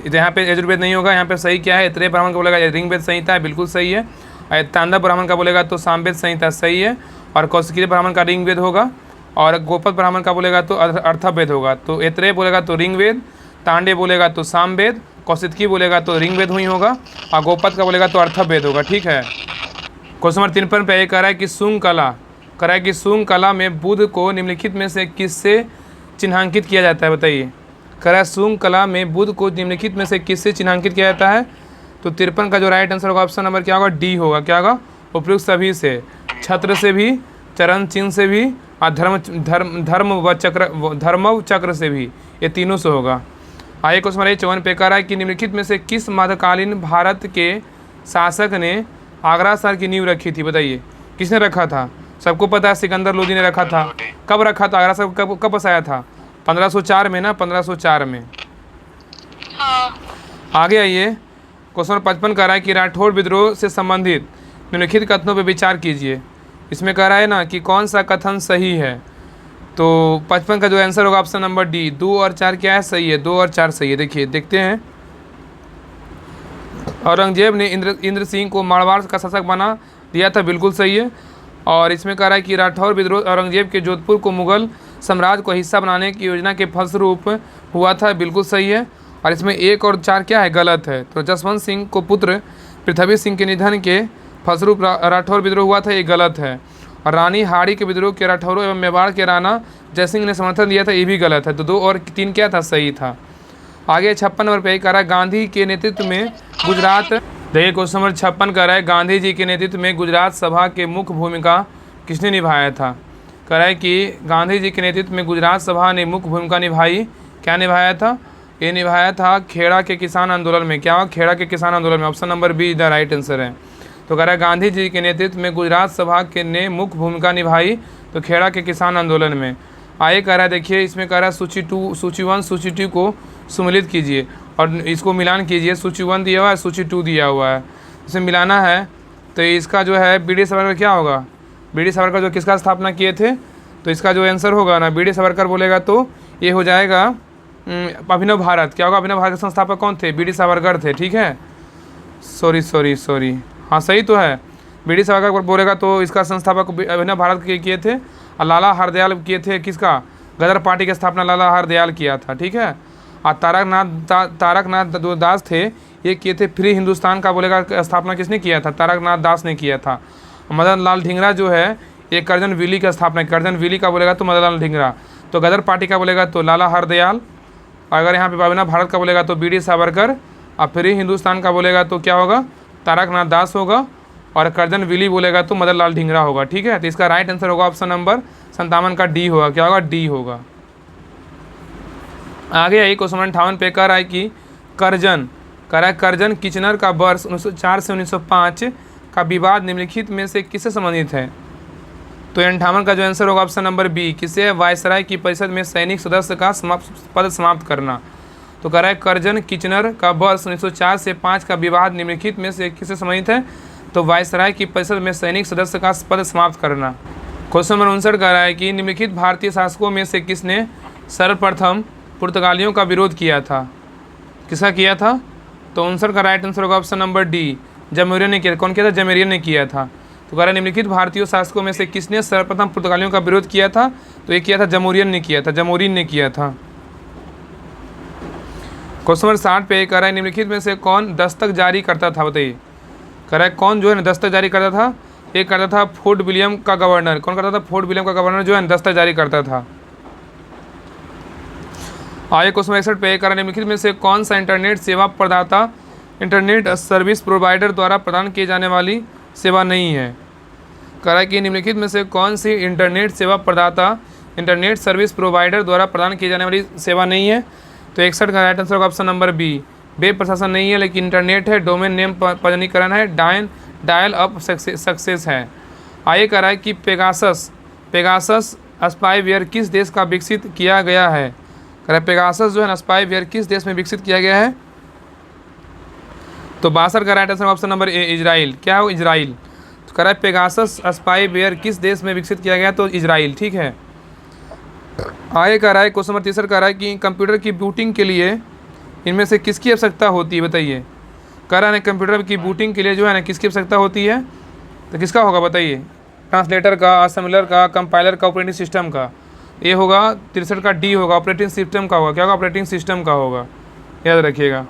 Speaker 1: यहाँ पे यजुर्वेद नहीं होगा। यहाँ पे सही क्या है, इतरे ब्राह्मण का बोलेगा रिंग वेद संहिता है, बिल्कुल सही है। और तांडव ब्राह्मण का बोलेगा तो सामवेद संहिता सही है। और कौशिकीय ब्राह्मण का रिंग वेद होगा। और गोपद ब्राह्मण का बोलेगा तो अर्थवेद होगा। तो इतरे बोलेगा तो रिंग वेद, तांडे बोलेगा तो सामवेद, कौशिकी बोलेगा तो रिंग वेद हुई होगा, और गोपद का बोलेगा तो अर्थवेद होगा। ठीक है। क्वेश्चन नंबर 53 पे कह रहा है कि शुंग कला में बुध को निम्नलिखित में से किससे चिन्हांकित किया जाता है, बताइए। कह रहा है शुंग कला में बुध को निम्नलिखित में से किससे चिन्हांकित किया जाता है। तो 53 का जो राइट आंसर होगा ऑप्शन नंबर क्या होगा, डी होगा। क्या होगा, उपयुक्त सभी से, छत्र से भी, चरण चिन्ह से भी, और धर्म चक्र से भी, ये तीनों से होगा। आइए क्वेश्चन नंबर 54 पे कह रहा है कि निम्नलिखित में से किस मध्यकालीन भारत के शासक ने आगरा शहर की नींव रखी थी, बताइए। किसने रखा था, सबको पता है सिकंदर लोदी ने रखा था। कब रखा था आगरा शहर, कब बसाया था, 1504 में ना, 1504 में। आगे आइए क्वेश्चन नंबर 55 कह रहा है कि राठौड़ विद्रोह से संबंधित निम्नलिखित कथनों पर विचार कीजिए। इसमें कह रहा है ना कि कौन सा कथन सही है। तो 55 का जो आंसर होगा ऑप्शन नंबर डी, 2 और 4 क्या है, सही है, 2 और 4 सही है। देखिए देखते हैं। औरंगजेब ने इंद्र सिंह को मारवाड़ का शासक बना दिया था, बिल्कुल सही है। और इसमें कह रहा है कि राठौर विद्रोह औरंगजेब के जोधपुर को मुगल साम्राज्य को हिस्सा बनाने की योजना के फलस्वरूप हुआ था, बिल्कुल सही है। और इसमें 1 और 4 क्या है, गलत है। तो जसवंत सिंह को पुत्र पृथ्वी सिंह के निधन के फलस्वरूप राठौर विद्रोह हुआ था, ये गलत है। और रानी हाड़ी के विद्रोह के राठौरों एवं मेवाड़ के राणा जयसिंह ने समर्थन दिया था, ये भी गलत है। तो 2 और 3 क्या था, सही था। आगे 56 नंबर पे कह रहा है गांधी के नेतृत्व में गुजरात, देखिए क्वेश्चन नंबर 56 कह रहा है गांधी जी के नेतृत्व में गुजरात सभा के मुख्य भूमिका किसने निभाया था। कह रहा है कि गांधी जी के नेतृत्व में गुजरात सभा ने मुख्य भूमिका निभाई। क्या निभाया था, ये निभाया था खेड़ा के किसान आंदोलन में। क्या, खेड़ा के किसान आंदोलन में। Option number be the right answer है। तो कह रहा है गांधी जी के नेतृत्व में गुजरात सभा के ने मुख्य भूमिका निभाई, तो खेड़ा के किसान आंदोलन में। आगे कह रहा है, देखिए इसमें कह रहा है सूची 1 सूची 2 को सम्मिलित कीजिए और इसको मिलान कीजिए। सूची 1 दिया हुआ है, सूची 2 दिया हुआ है, इसे मिलाना है। तो इसका जो है बी डी सावरकर क्या होगा, बी डी सावरकर जो किसका स्थापना किए थे, तो इसका जो आंसर होगा ना, बी डी सावरकर बोलेगा तो ये हो जाएगा अभिनव भारत। क्या होगा, अभिनव भारत के संस्थापक कौन थे, बी डी सावरकर थे। ठीक है, सॉरी, हाँ सही तो है। बी डी सावरकर बोलेगा तो इसका संस्थापक अभिनव भारत के किए थे। और लाला हरदयाल किए थे, किसका, गदर पार्टी की स्थापना लाला हरदयाल किया था। ठीक है। और तारकनाथ जो दास थे ये किए थे फ्री हिंदुस्तान का, बोलेगा स्थापना किसने किया था, तारकनाथ दास ने किया था। मदन लाल ढींगरा जो है ये कर्जन विली का स्थापना, कर्जन विली का बोलेगा तो मदन लाल ढींगरा। तो गदर पार्टी का बोलेगा तो लाला हरदयाल। अगर यहाँ पे अभिनव भारत का बोलेगा तो बी डी सावरकर। और फ्री हिंदुस्तान का बोलेगा तो क्या होगा, तारकनाथ दास होगा। और कर्जन विली बोलेगा तो मदन लाल ढींगरा होगा। ठीक है। तो इसका राइट आंसर होगा ऑप्शन नंबर 57 का डी होगा। क्या होगा, डी होगा। आगे आई क्वेश्चन 58 पे कह रहा है कि कर्जन किचनर का वर्ष 1904 से 1905 का विवाद निम्नलिखित में से किससे संबंधित है। तो 58 का जो आंसर होगा ऑप्शन नंबर बी, किसे, वायसराय की परिषद में सैनिक सदस्य का पद समाप्त करना। तो कह रहा है कर्जन किचनर का वर्ष 1904 से 5 का विवाद निम्नलिखित में से किससे संबंधित है। तो वायसराय की परिषद में सैनिक सदस्य का पद समाप्त करना। क्वेश्चन नंबर 59 कह रहा है कि निम्नलिखित भारतीय शासकों में से किसने सर्वप्रथम पुर्तगालियों का विरोध किया था? किसका किया था? तो 59 का राइट आंसर होगा ऑप्शन नंबर डी, जमूरियन ने किया। कौन किया था? जमूरियन ने किया था। तो कह रहा है निम्नलिखित भारतीय शासकों में से किसने सर्वप्रथम पुर्तगालियों का विरोध किया था? तो ये किया था जमूरियन ने किया था, जमूरिन ने किया था। क्वेश्चन नंबर 60 पे कह रहा है निम्नलिखित में से कौन दस्तक जारी करता था? बताइए, कह रहा है कौन जो है ना दस्तक जारी करता था? ये करता था फोर्ट विलियम का गवर्नर। कौन करता था? फोर्ट विलियम का गवर्नर जो है दस्तक जारी करता था। आगे क्वेश्चन 61 पे कह रहा है निम्नलिखित में से कौन सा इंटरनेट सेवा प्रदाता इंटरनेट सर्विस प्रोवाइडर द्वारा प्रदान किए जाने वाली सेवा नहीं है? कह रहा है कि निम्नलिखित में से कौन सी इंटरनेट सेवा प्रदाता इंटरनेट सर्विस प्रोवाइडर द्वारा प्रदान की जाने वाली सेवा नहीं है? तो 61 का राइट आंसर होगा ऑप्शन नंबर बी, वेब प्रशासन नहीं है लेकिन इंटरनेट है, डोमेन नेम पंजीकरण है, डायल अप सक्सेस है। आगे कह रहा है कि पेगासस स्पाईवेयर किस देश का विकसित किया गया है? कह रहा है पेगासस जो है ना स्पाईवेयर किस देश में विकसित किया गया है? तो 62 का right answer option number A, Israel. क्या हो? इजराइल। तो कह रहा है पेगासस स्पाईवेयर किस देश में विकसित किया गया? तो इजराइल। ठीक है। आगे कह रहा है क्वेश्चन नंबर 63 कह रहा है कि कंप्यूटर की बूटिंग के लिए इनमें से किसकी आवश्यकता होती है? बताइए। कह रहा है कंप्यूटर की बूटिंग के लिए जो है ना किसकी आवश्यकता होती है? तो किसका होगा बताइए? ट्रांसलेटर का, असेंबलर का, कंपाइलर का, ऑपरेटिंग सिस्टम का। ये होगा 63 का डी होगा, ऑपरेटिंग सिस्टम का होगा। क्या होगा? ऑपरेटिंग सिस्टम का होगा, याद रखिएगा।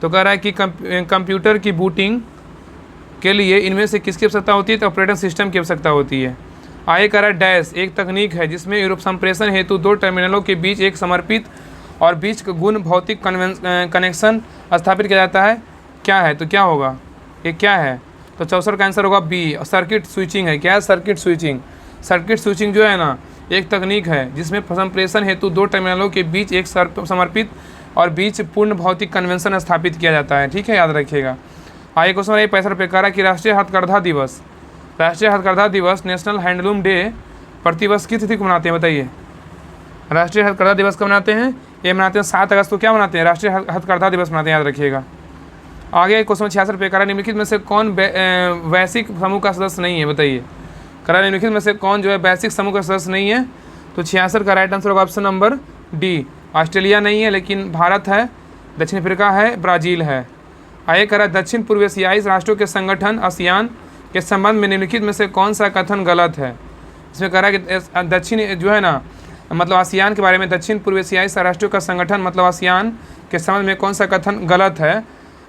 Speaker 1: तो कह रहा है कि कंप्यूटर की बूटिंग के लिए इनमें से किसकी आवश्यकता होती है? तो ऑपरेटिंग सिस्टम की आवश्यकता होती है। आगे कह रहा है डैश एक तकनीक है जिसमें यूरोप संप्रेषण हेतु दो टर्मिनलों के बीच एक समर्पित और बीच गुण भौतिक कनेक्शन स्थापित किया जाता है। क्या है? तो क्या होगा? ये क्या है? तो 64 का आंसर होगा बी, सर्किट स्विचिंग है। क्या है? Circuit switching. सर्किट स्विचिंग जो है ना एक तकनीक है जिसमें संप्रेषण हेतु दो टर्मिनलों के बीच एक समर्पित और बीच पूर्ण भौतिक कन्वेंशन स्थापित किया जाता है। ठीक है, याद रखिएगा। आगे क्वेश्चन 65 पे कह रहा है कि राष्ट्रीय हथकरघा दिवस नेशनल हैंडलूम डे प्रतिवर्ष किस तिथि को मनाते हैं? बताइए। राष्ट्रीय हथकरघा दिवस कब मनाते हैं? ये मनाते हैं 7 अगस्त को। क्या मनाते हैं? राष्ट्रीय हथकरघा दिवस मनाते हैं, याद रखिएगा। आगे क्वेश्चन 66 पे कह रहा है निम्नलिखित में से कौन वैश्विक समूह का सदस्य नहीं है? बताइए। कह रहा है निम्नलिखित में से कौन जो है वैश्विक समूह का सदस्य नहीं है? तो 66 का राइट आंसर होगा ऑप्शन नंबर डी, ऑस्ट्रेलिया नहीं है लेकिन भारत है, दक्षिण अफ्रीका है, ब्राज़ील है। आगे कह रहा है दक्षिण पूर्व एशियाई राष्ट्रों के संगठन आसियान के संबंध में निम्नलिखित में से कौन सा कथन गलत है? इसमें कह रहा है कि दक्षिण जो है ना मतलब आसियान के बारे में, दक्षिण पूर्व एशियाई राष्ट्रों का संगठन मतलब आसियान के संबंध में कौन सा कथन गलत है?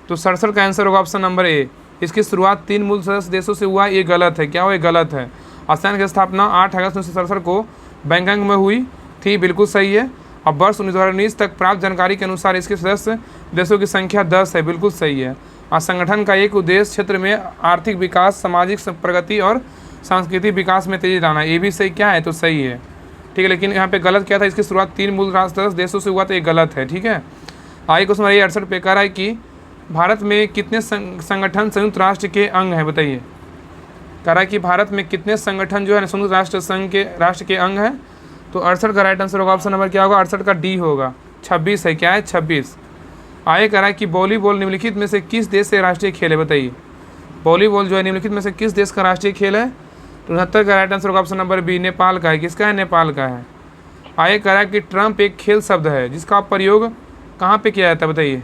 Speaker 1: तो 67 का आंसर होगा ऑप्शन नंबर ए, इसकी शुरुआत 3 मूल सदस्य देशों से हुआ, ये गलत है। क्या हो? ये गलत है। आसियान की स्थापना 8 अगस्त 1967 को बैंकॉक में हुई थी, बिल्कुल सही है। अब वर्ष 2019 तक प्राप्त जानकारी के अनुसार इसके सदस्य देशों की संख्या 10 है, बिल्कुल सही है। और संगठन का एक उद्देश्य क्षेत्र में आर्थिक विकास, सामाजिक प्रगति और सांस्कृतिक विकास में तेजी लाना, ये भी सही। क्या है? तो सही है। ठीक है, लेकिन यहाँ पे गलत क्या था? इसकी शुरुआत 3 मूल राष्ट्र देशों से हुआ, तो ये गलत है। ठीक है। आगे क्वेश्चन 68 पे कह रहा है कि भारत में कितने संगठन संयुक्त राष्ट्र के अंग हैं? बताइए। कह रहा है कि भारत में कितने संगठन जो है संयुक्त राष्ट्र संघ के राष्ट्र के अंग हैं? तो 68 का राइट आंसर होगा ऑप्शन नंबर क्या होगा? 68 का डी होगा, 26 है। क्या है? 26। आगे कह रहा है कि वॉलीबॉल निम्नलिखित में से किस देश से राष्ट्रीय खेल है? बताइए। वॉलीबॉल जो है निम्नलिखित में से किस देश का राष्ट्रीय खेल है? तो 69 का राइट आंसर होगा ऑप्शन नंबर बी, नेपाल का है। किसका है? नेपाल का है। आगे कह रहा है कि ट्रम्प एक खेल शब्द है जिसका प्रयोग कहाँ पे किया जाता है? बताइए।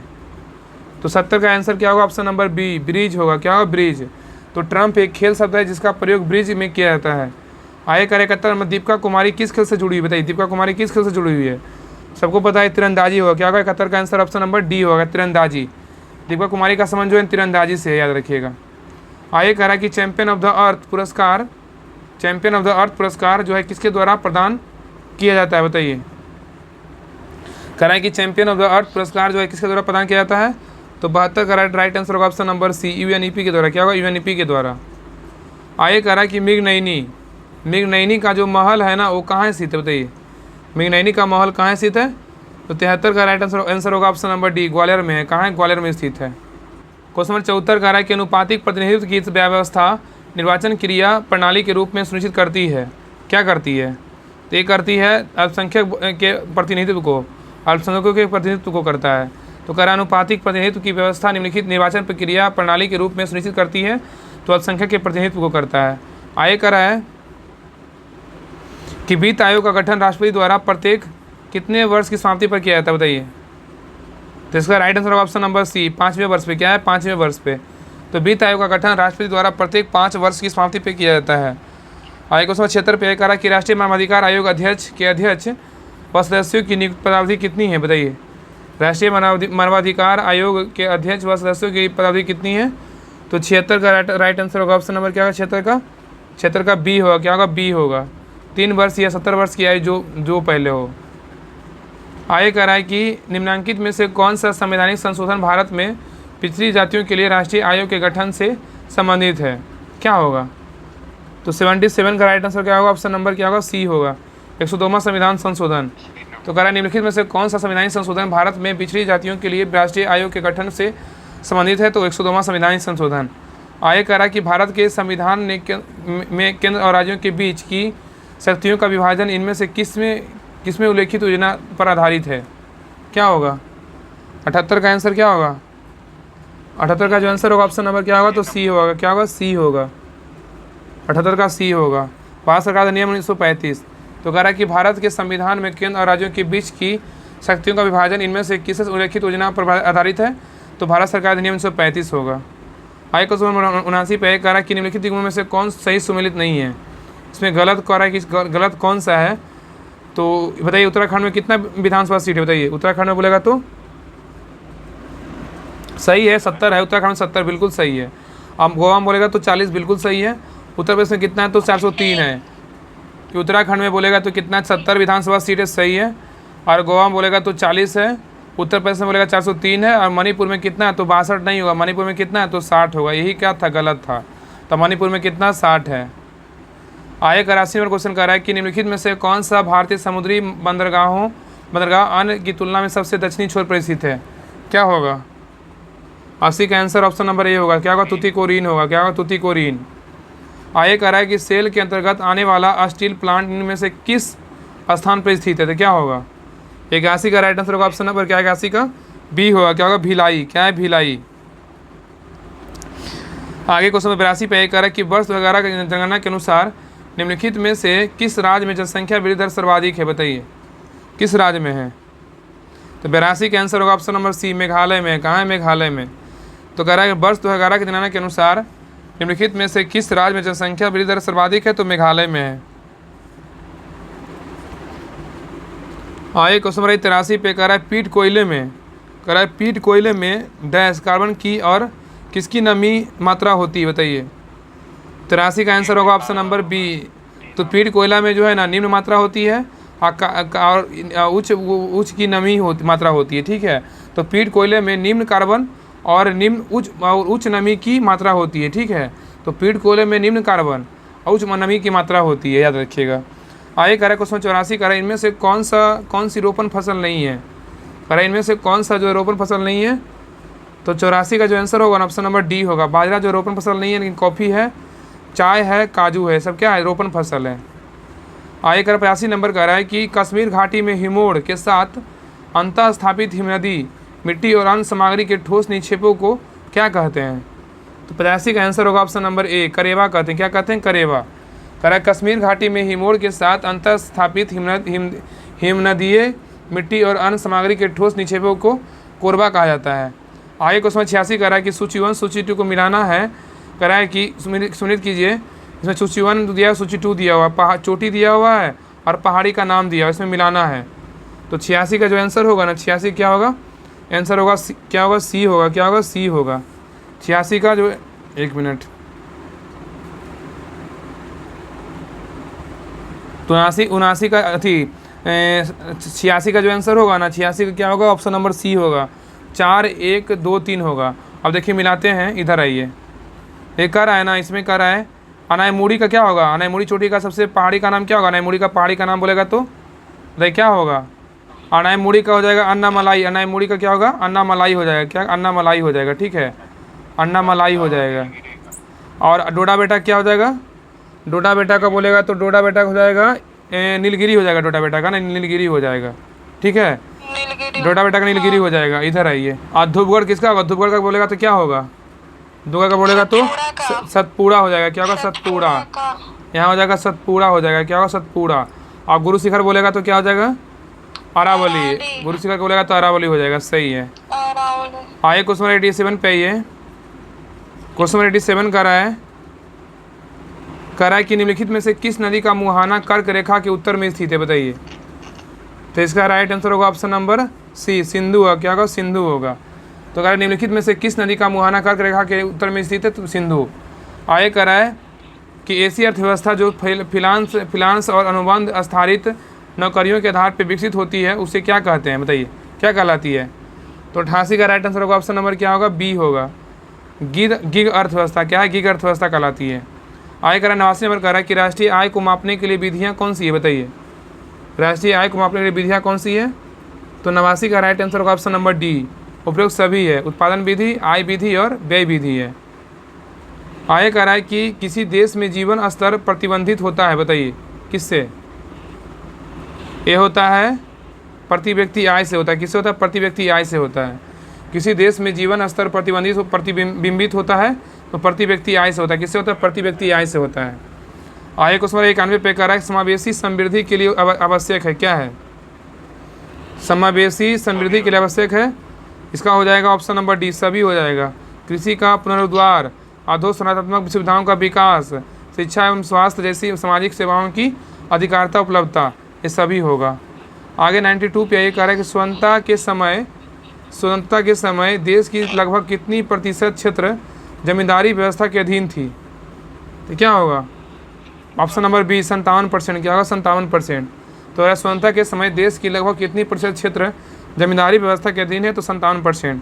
Speaker 1: तो 70 का आंसर क्या होगा? ऑप्शन नंबर बी, ब्रिज होगा। क्या होगा? ब्रिज। तो ट्रम्प एक खेल शब्द है जिसका प्रयोग ब्रिज में किया जाता है। आगे कह रहे 71 में दीपिका कुमारी किस खेल से जुड़ी हुई? बताइए। दीपिका कुमारी किस खेल से जुड़ी हुई है? सबको पता है तीरंदाजी होगा। क्या होगा? 71 का आंसर ऑप्शन नंबर डी होगा, तीरंदाजी। दीपिका कुमारी का संबंध जो है तीरंदाजी से है, याद रखिएगा। आगे कह रहा है कि चैंपियन ऑफ द अर्थ पुरस्कार जो है किसके द्वारा प्रदान किया जाता है? बताइए। कह रहा है कि चैंपियन ऑफ द अर्थ पुरस्कार जो है किसके द्वारा प्रदान किया जाता है? तो 72 का राइट आंसर होगा ऑप्शन नंबर सी, यूएनईपी के द्वारा। क्या होगा? यूएनईपी के द्वारा। आगे कह रहा है कि मृगनयनी का जो महल है ना वो कहाँ स्थित है? बताइए। मृगनयनी का महल कहाँ स्थित है? तो 73 का राइट आंसर होगा ऑप्शन नंबर डी, ग्वालियर में है। कहाँ है? ग्वालियर में स्थित है। क्वेश्चन नंबर 74 कह रहा है कि अनुपातिक प्रतिनिधित्व की व्यवस्था निर्वाचन क्रिया प्रणाली के रूप में सुनिश्चित करती है। क्या करती है? तो ये करती है अल्पसंख्यक के प्रतिनिधित्व को, अल्पसंख्यकों के प्रतिनिधित्व को करता है। तो कह रहा है अनुपातिक प्रतिनिधित्व की व्यवस्था निम्नलिखित निर्वाचन प्रक्रिया प्रणाली के रूप में सुनिश्चित करती है, तो अल्पसंख्यक के प्रतिनिधित्व को करता है। आगे कह रहा है कि वित्त आयोग का गठन राष्ट्रपति द्वारा प्रत्येक कितने वर्ष की समाप्ति पर किया जाता है, बताइए। तो इसका राइट आंसर होगा ऑप्शन नंबर सी, 5वें वर्ष पे। क्या है? 5वें वर्ष पे। तो वित्त आयोग का गठन राष्ट्रपति द्वारा प्रत्येक 5 वर्ष की समाप्ति पर किया जाता है। आयोग 76 पे कहा कि राष्ट्रीय मानवाधिकार आयोग अध्यक्ष व सदस्यों की नियुक्त पदावधि कितनी है, बताइए। राष्ट्रीय मानवाधिकार आयोग के अध्यक्ष व सदस्यों की पदावधि कितनी है? तो 76 का राइट आंसर होगा ऑप्शन नंबर क्या होगा? 76 का बी होगा। क्या होगा? बी होगा। 3 वर्ष या 70 वर्ष की आयु जो पहले हो। आगे कह रहा है कि निम्नलिखित में से कौन सा संवैधानिक संशोधन भारत में पिछड़ी जातियों के लिए राष्ट्रीय आयोग के गठन से संबंधित है? क्या होगा? तो 77 का राइट आंसर क्या होगा? ऑप्शन नंबर क्या होगा? सी होगा। 102वां संविधान संशोधन। तो कह रहा है निम्नलिखित में से कौन सा संवैधानिक संशोधन भारत में पिछड़ी जातियों के लिए राष्ट्रीय आयोग के गठन से संबंधित है? तो 102वां संविधानिक संशोधन। आगे कह रहा है कि भारत के संविधान में केंद्र और राज्यों के बीच की शक्तियों का विभाजन इनमें से किसमें उल्लेखित योजना पर आधारित है? क्या होगा? 78 का आंसर क्या होगा? 78 का जो आंसर होगा ऑप्शन नंबर क्या होगा? तो सी होगा। क्या होगा? सी होगा। 78 का सी होगा। भारत सरकार अधिनियम 1935। तो कह रहा है कि भारत के संविधान में केंद्र और राज्यों के बीच की शक्तियों का विभाजन इनमें से किस उल्लेखित योजना पर आधारित है? तो भारत सरकार अधिनियम 1935 होगा। आगे क्वेश्चन नंबर 79 पे कह रहा है कि निम्नलिखित निगमों में से कौन सही सुमेलित नहीं है? इसमें गलत कह रहा है कि गलत कौन सा है? तो बताइए उत्तराखंड में कितना विधानसभा सीट है? बताइए उत्तराखंड में बोलेगा तो सही है, 70 है। उत्तराखंड में 70 बिल्कुल सही है। अब गोवा में बोलेगा तो 40 बिल्कुल सही है। उत्तर प्रदेश में कितना है? तो 403 है। कि उत्तराखंड में बोलेगा तो कितना? 70 विधानसभा सीटें सही है। और गोवा में बोलेगा तो 40 है। उत्तर प्रदेश में बोलेगा 403 है। और मणिपुर में कितना है? तो 62 नहीं होगा। मणिपुर में कितना है? तो 60 होगा। यही क्या था? गलत था। तो मणिपुर में कितना? 60 है। आगे का 80 नंबर क्वेश्चन कर रहा है कि निम्नलिखित में से कौन सा भारतीय समुद्री बंदरगाह अन्य की तुलना में सबसे दक्षिणी छोर पर स्थित है? क्या होगा? 80 का आंसर ऑप्शन नंबर ए होगा। क्या होगा? तुतीकोरिन होगा। क्या होगा? तुतीकोरिन। आगे कह रहा है कि सेल के अंतर्गत आने वाला स्टील प्लांट इनमें से किस स्थान पर स्थित है? तो क्या होगा? 81 का राइट आंसर होगा ऑप्शन नंबर क्या है? 81 का बी होगा। क्या होगा? भिलाई। क्या है? भिलाई। आगे क्वेश्चन नंबर 82 पे कह रहा है कि वर्ष 2011 की जनगणना के अनुसार निम्नलिखित में से किस राज्य में जनसंख्या वृद्धि दर सर्वाधिक है? बताइए किस राज्य में है? तो 82 का आंसर होगा ऑप्शन नंबर सी, मेघालय में। कहाँ है? मेघालय में। तो कह रहा है कि वर्ष 2011 की जनगणना के अनुसार निम्नलिखित में से किस राज्य में जनसंख्या वृद्धि दर सर्वाधिक है? तो मेघालय में है। आगे क्वेश्चन नंबर 83 पे कह रहा है पीट कोयले में डैश कार्बन की और किसकी नमी मात्रा होती है? बताइए। 83 का आंसर होगा ऑप्शन नंबर बी। तो पीट कोयला में जो है ना निम्न मात्रा होती है और उच्च की नमी मात्रा होती है। ठीक है। तो पीट कोयले में निम्न कार्बन और उच्च नमी की मात्रा होती है। ठीक है। तो पीट कोयले में निम्न कार्बन और उच्च नमी की मात्रा होती है, याद रखिएगा। आगे कह रहा है क्वेश्चन 84 कह रहा है इनमें से कौन सी रोपण फसल नहीं है? कह रहा है इनमें से कौन सा जो रोपण फसल नहीं है? तो 84 का जो आंसर होगा ऑप्शन नंबर डी होगा। बाजरा जो रोपण फसल नहीं है, लेकिन कॉफ़ी है, चाय है, काजू है, सब क्या है? रोपण फसल है। आगे कर 85 नंबर कह रहा है कि कश्मीर घाटी में हिमोड़ के साथ अंतः स्थापित हिमनदी मिट्टी और अन्य सामग्री के ठोस निक्षेपों को क्या कहते हैं? तो 85 का आंसर होगा ऑप्शन नंबर ए, करेवा कहते हैं। क्या कहते हैं? करेवा। कह रहा है कश्मीर घाटी में हिमोड़ के साथ अंतः स्थापित हिमनदीय मिट्टी और अन्य सामग्री के ठोस निक्षेपों को कोरबा कहा जाता है। आगे क्वेश्चन 86 कह रहा है कि सूची 1 सूची 2 को मिलाना है। कह रहा है कि सुनिश्चित कीजिए, इसमें सूची 1 दिया, सूची 2 दिया हुआ, चोटी दिया हुआ है और पहाड़ी का नाम दिया हुआ, इसमें मिलाना है। तो 86 का जो आंसर होगा ना, 86 क्या होगा? आंसर होगा क्या होगा? सी होगा। क्या होगा? सी होगा। 86 का जो 1 मिनट तो 79 का 86 का जो आंसर होगा ना, 86 का क्या होगा? ऑप्शन नंबर सी होगा। 4 1 2 3 होगा। अब देखिए मिलाते हैं, इधर आइए। एक कर रहा है ना, इसमें कर रहा है अनाईमुड़ी का क्या होगा? अनाईमुड़ी चोटी का सबसे पहाड़ी का नाम क्या होगा? अनाईमुड़ी का पहाड़ी का नाम बोलेगा तो देखिए क्या होगा? अनाईमुड़ी का हो जाएगा अन्नामलाई। अनाईमुड़ी का क्या होगा? अन्नामलाई हो जाएगा। क्या? अन्नामलाई हो जाएगा। ठीक है, अन्नामलाई हो जाएगा। और डोडा बेटा क्या हो जाएगा? डोडा बेटा का बोलेगा तो डोडा बेटा हो जाएगा नीलगिरी हो जाएगा। डोडा बेटा का ना नीलगिरी हो जाएगा। ठीक है, डोडा बेटा का नीलगिरी हो जाएगा। इधर आइए। और धूपगढ़ किसका होगा? धूपगढ़ का बोलेगा तो क्या होगा? धूपगढ़ का बोलेगा तो सतपुड़ा हो जाएगा। क्या होगा? सतपुड़ा। यहाँ हो जाएगा सतपुड़ा हो जाएगा। क्या होगा? सतपुड़ा। और गुरु शिखर बोलेगा तो क्या हो जाएगा? अरावली। गुरु शिखर बोलेगा तो अरावली हो जाएगा, सही है। आइए क्वेश्चन नंबर 87 पे आइए। क्वेश्चन नंबर 87 कर रहा है कि निम्नलिखित में से किस नदी का मुहाना कर्क रेखा के उत्तर में स्थित है, बताइए। तो इसका राइट आंसर होगा ऑप्शन नंबर सी, सिंधु होगा। क्या होगा? सिंधु होगा। तो कह रहा है निम्नलिखित में से किस नदी का मुहाना कर्क रेखा के उत्तर में स्थित है, तो सिंधु। आगे कह रहा है कि एशियाई अर्थव्यवस्था जो फिलांस और अनुबंध आधारित नौकरियों के आधार पर विकसित होती है उसे क्या कहते हैं, बताइए, क्या कहलाती है? तो 88 का राइट आंसर होगा ऑप्शन नंबर क्या होगा? बी होगा, गिग अर्थव्यवस्था। क्या है? गिग अर्थव्यवस्था कहलाती है। आय कर 89 नंबर कह रहा है कि राष्ट्रीय आय को मापने के लिए विधियाँ कौन सी है, बताइए। राष्ट्रीय आय को मापने के लिए विधियाँ कौन सी है? तो 89 का राइट आंसर होगा ऑप्शन नंबर डी, उपरोक्त सभी है। उत्पादन विधि, आय विधि और व्यय विधि है। आय कह रहा है कि किसी देश में जीवन स्तर प्रतिबंधित होता है, बताइए, किससे? ये होता है प्रति व्यक्ति आय से होता है। किससे होता है? प्रति व्यक्ति आय से होता है। किसी देश में जीवन स्तर प्रतिबिंबित होता है तो प्रति व्यक्ति आय से होता है। किससे होता है? प्रति व्यक्ति आय से होता है। आय क्वेश्चन 91 पे कह रहा है समावेशी समृद्धि के लिए आवश्यक है, क्या है? समावेशी समृद्धि के लिए आवश्यक है, इसका हो जाएगा ऑप्शन नंबर डी, सभी हो जाएगा। कृषि का पुनरुद्धार, अधोसंरचनात्मक सुविधाओं का विकास, शिक्षा एवं स्वास्थ्य जैसी सामाजिक सेवाओं की अधिकारिता उपलब्धता, ये सभी होगा। आगे 92 पे ये कह रहा है कि स्वतंत्रता के समय देश की लगभग कितनी प्रतिशत क्षेत्र जमींदारी व्यवस्था के अधीन थी, तो क्या होगा? Option number B, 57%। क्या होगा? 57%। तो स्वतंत्रता के समय देश की लगभग कितनी प्रतिशत क्षेत्र जमींदारी व्यवस्था के अधीन है, तो 57%।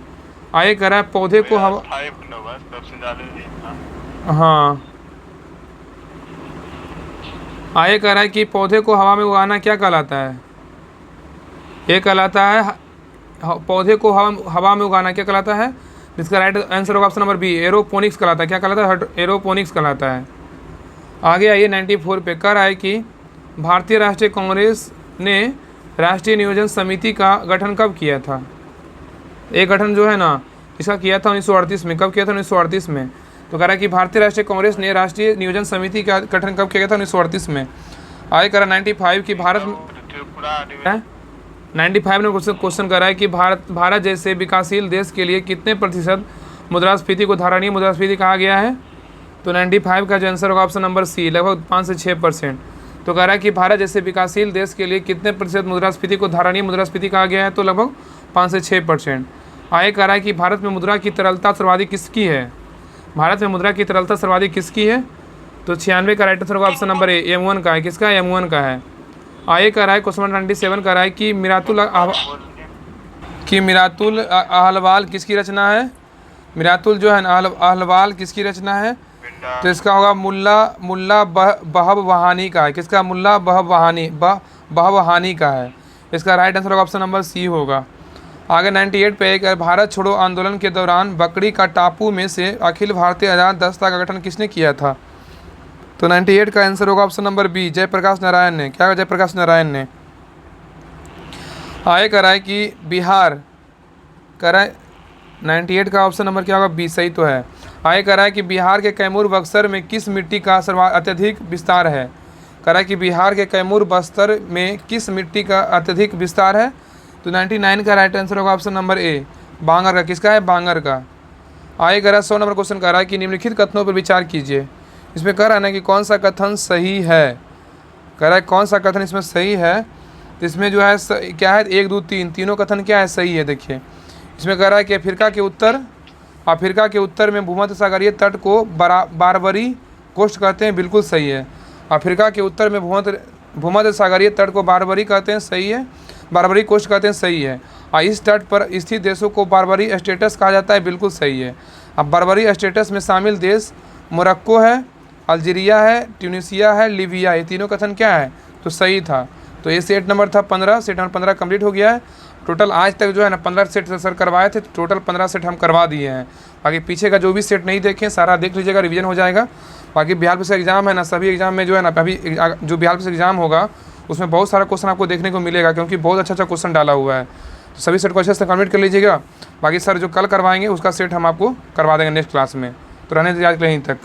Speaker 1: आगे कह रहा है पौधे को हाँ, आगे कह रहा है कि पौधे को हवा में उगाना क्या कहलाता है? ये कहलाता है पौधे को हवा में उगाना क्या कहलाता है? जिसका राइट आंसर होगा ऑप्शन नंबर बी, एरोपोनिक्स कहलाता है। क्या कहलाता है? एरोपोनिक्स कहलाता है। आगे आइए 94 पे कह रहा है कि भारतीय राष्ट्रीय कांग्रेस ने राष्ट्रीय नियोजन समिति का गठन कब किया था? एक गठन जो है ना इसका किया था 1938 में। कब किया था? 1938 में। तो कह रहा है कि भारतीय राष्ट्रीय कांग्रेस ने राष्ट्रीय नियोजन समिति का गठन कब किया था? 1938 में। आगे कह रहा 95 की भारत 95 ने क्वेश्चन कर रहा है कि भारत जैसे विकासशील देश के लिए कितने प्रतिशत मुद्रास्फीति को धारणीय मुद्रास्फीति कहा गया है? तो 95 का जो आंसर होगा ऑप्शन नंबर सी, लगभग 5 से 6%। तो कह रहा है कि भारत जैसे विकासशील देश के लिए कितने प्रतिशत मुद्रास्फीति को धारणीय मुद्रास्फीति कहा गया है? तो लगभग 5 से 6%। आगे कह रहा है कि भारत में मुद्रा की तरलता सर्वाधिक किसकी है? भारत में मुद्रा की तरलता सर्वाधिक किसकी है? तो 96 का राइट आंसर होगा ऑप्शन नंबर ए, M1 का है। किसका? M1 का है। आगे कह रहा है क्वेश्चन 97 कह रहा है कि मिरातुल अहलवाल किसकी रचना है? मिरातुल जो है ना अहलवाल किसकी रचना है? तो इसका होगा मुल्ला बहबहानी का है। किसका? मुल्ला बहबहानी का है। इसका राइट आंसर होगा ऑप्शन नंबर सी होगा। आगे 98 पे एक भारत छोड़ो आंदोलन के दौरान बकरी का टापू में से अखिल भारतीय आज़ाद दस्ता का गठन किसने किया था? तो 98 का आंसर होगा option number B, Jayaprakash Narayan ने। क्या? जयप्रकाश नारायण ने। आगे कह रहा है कि बिहार कह रहा है 98 का ऑप्शन नंबर क्या होगा? बी, सही तो है। आगे कह रहा है कि बिहार के कैमूर बक्सर में किस मिट्टी का अत्यधिक विस्तार है? कह रहा है कि बिहार के कैमूर बस्तर में किस मिट्टी का अत्यधिक विस्तार है? तो 99 का राइट आंसर होगा ऑप्शन नंबर ए, बांगर का। किसका है? बांगर का। आगे कह रहा है 100 नंबर क्वेश्चन कह रहा है कि निम्नलिखित कथनों पर विचार कीजिए। इसमें कह रहा है ना कि कौन सा कथन सही है। कह रहा है कौन सा कथन इसमें सही है। तो इसमें जो है क्या है? 1 2 3 तीनों कथन क्या है? सही है। देखिए इसमें कह रहा है कि अफ्रीका के उत्तर में भूमध्य सागरीय तट को बारबरी कोस्ट कहते हैं, बिल्कुल सही है। अफ्रीका के उत्तर में भूमध्य सागरीय तट को बारबरी कहते हैं, सही है। बारबरी कोस्ट कहते हैं, सही है। और इस तट पर स्थित देशों को बारबरी स्टेटस कहा जाता है, बिल्कुल सही है। अब बारबरी स्टेटस में शामिल देश मोरक्को है, अल्जीरिया है, ट्यूनीसिया है, लीबिया। ये तीनों कथन क्या है? तो सही था। तो ये सेट नंबर था 15, सेट नंबर 15 कंप्लीट हो गया है। टोटल आज तक जो है ना 15 सेट सर करवाए थे, टोटल 15 सेट हम करवा दिए हैं। बाकी पीछे का जो भी सेट नहीं देखें सारा देख लीजिएगा, रिवीजन हो जाएगा। बाकी बिहार पुलिस एग्जाम है ना, सभी एग्जाम में जो है ना अभी जो बिहार पुलिस एग्जाम होगा उसमें बहुत सारा क्वेश्चन आपको देखने को मिलेगा, क्योंकि बहुत अच्छा क्वेश्चन डाला हुआ है। तो सभी सेट को अच्छे से कंप्लीट कर लीजिएगा। बाकी सर जो कल करवाएंगे उसका सेट हम आपको करवा देंगे नेक्स्ट क्लास में। तो रहने दीजिए आज के लिए यहीं तक।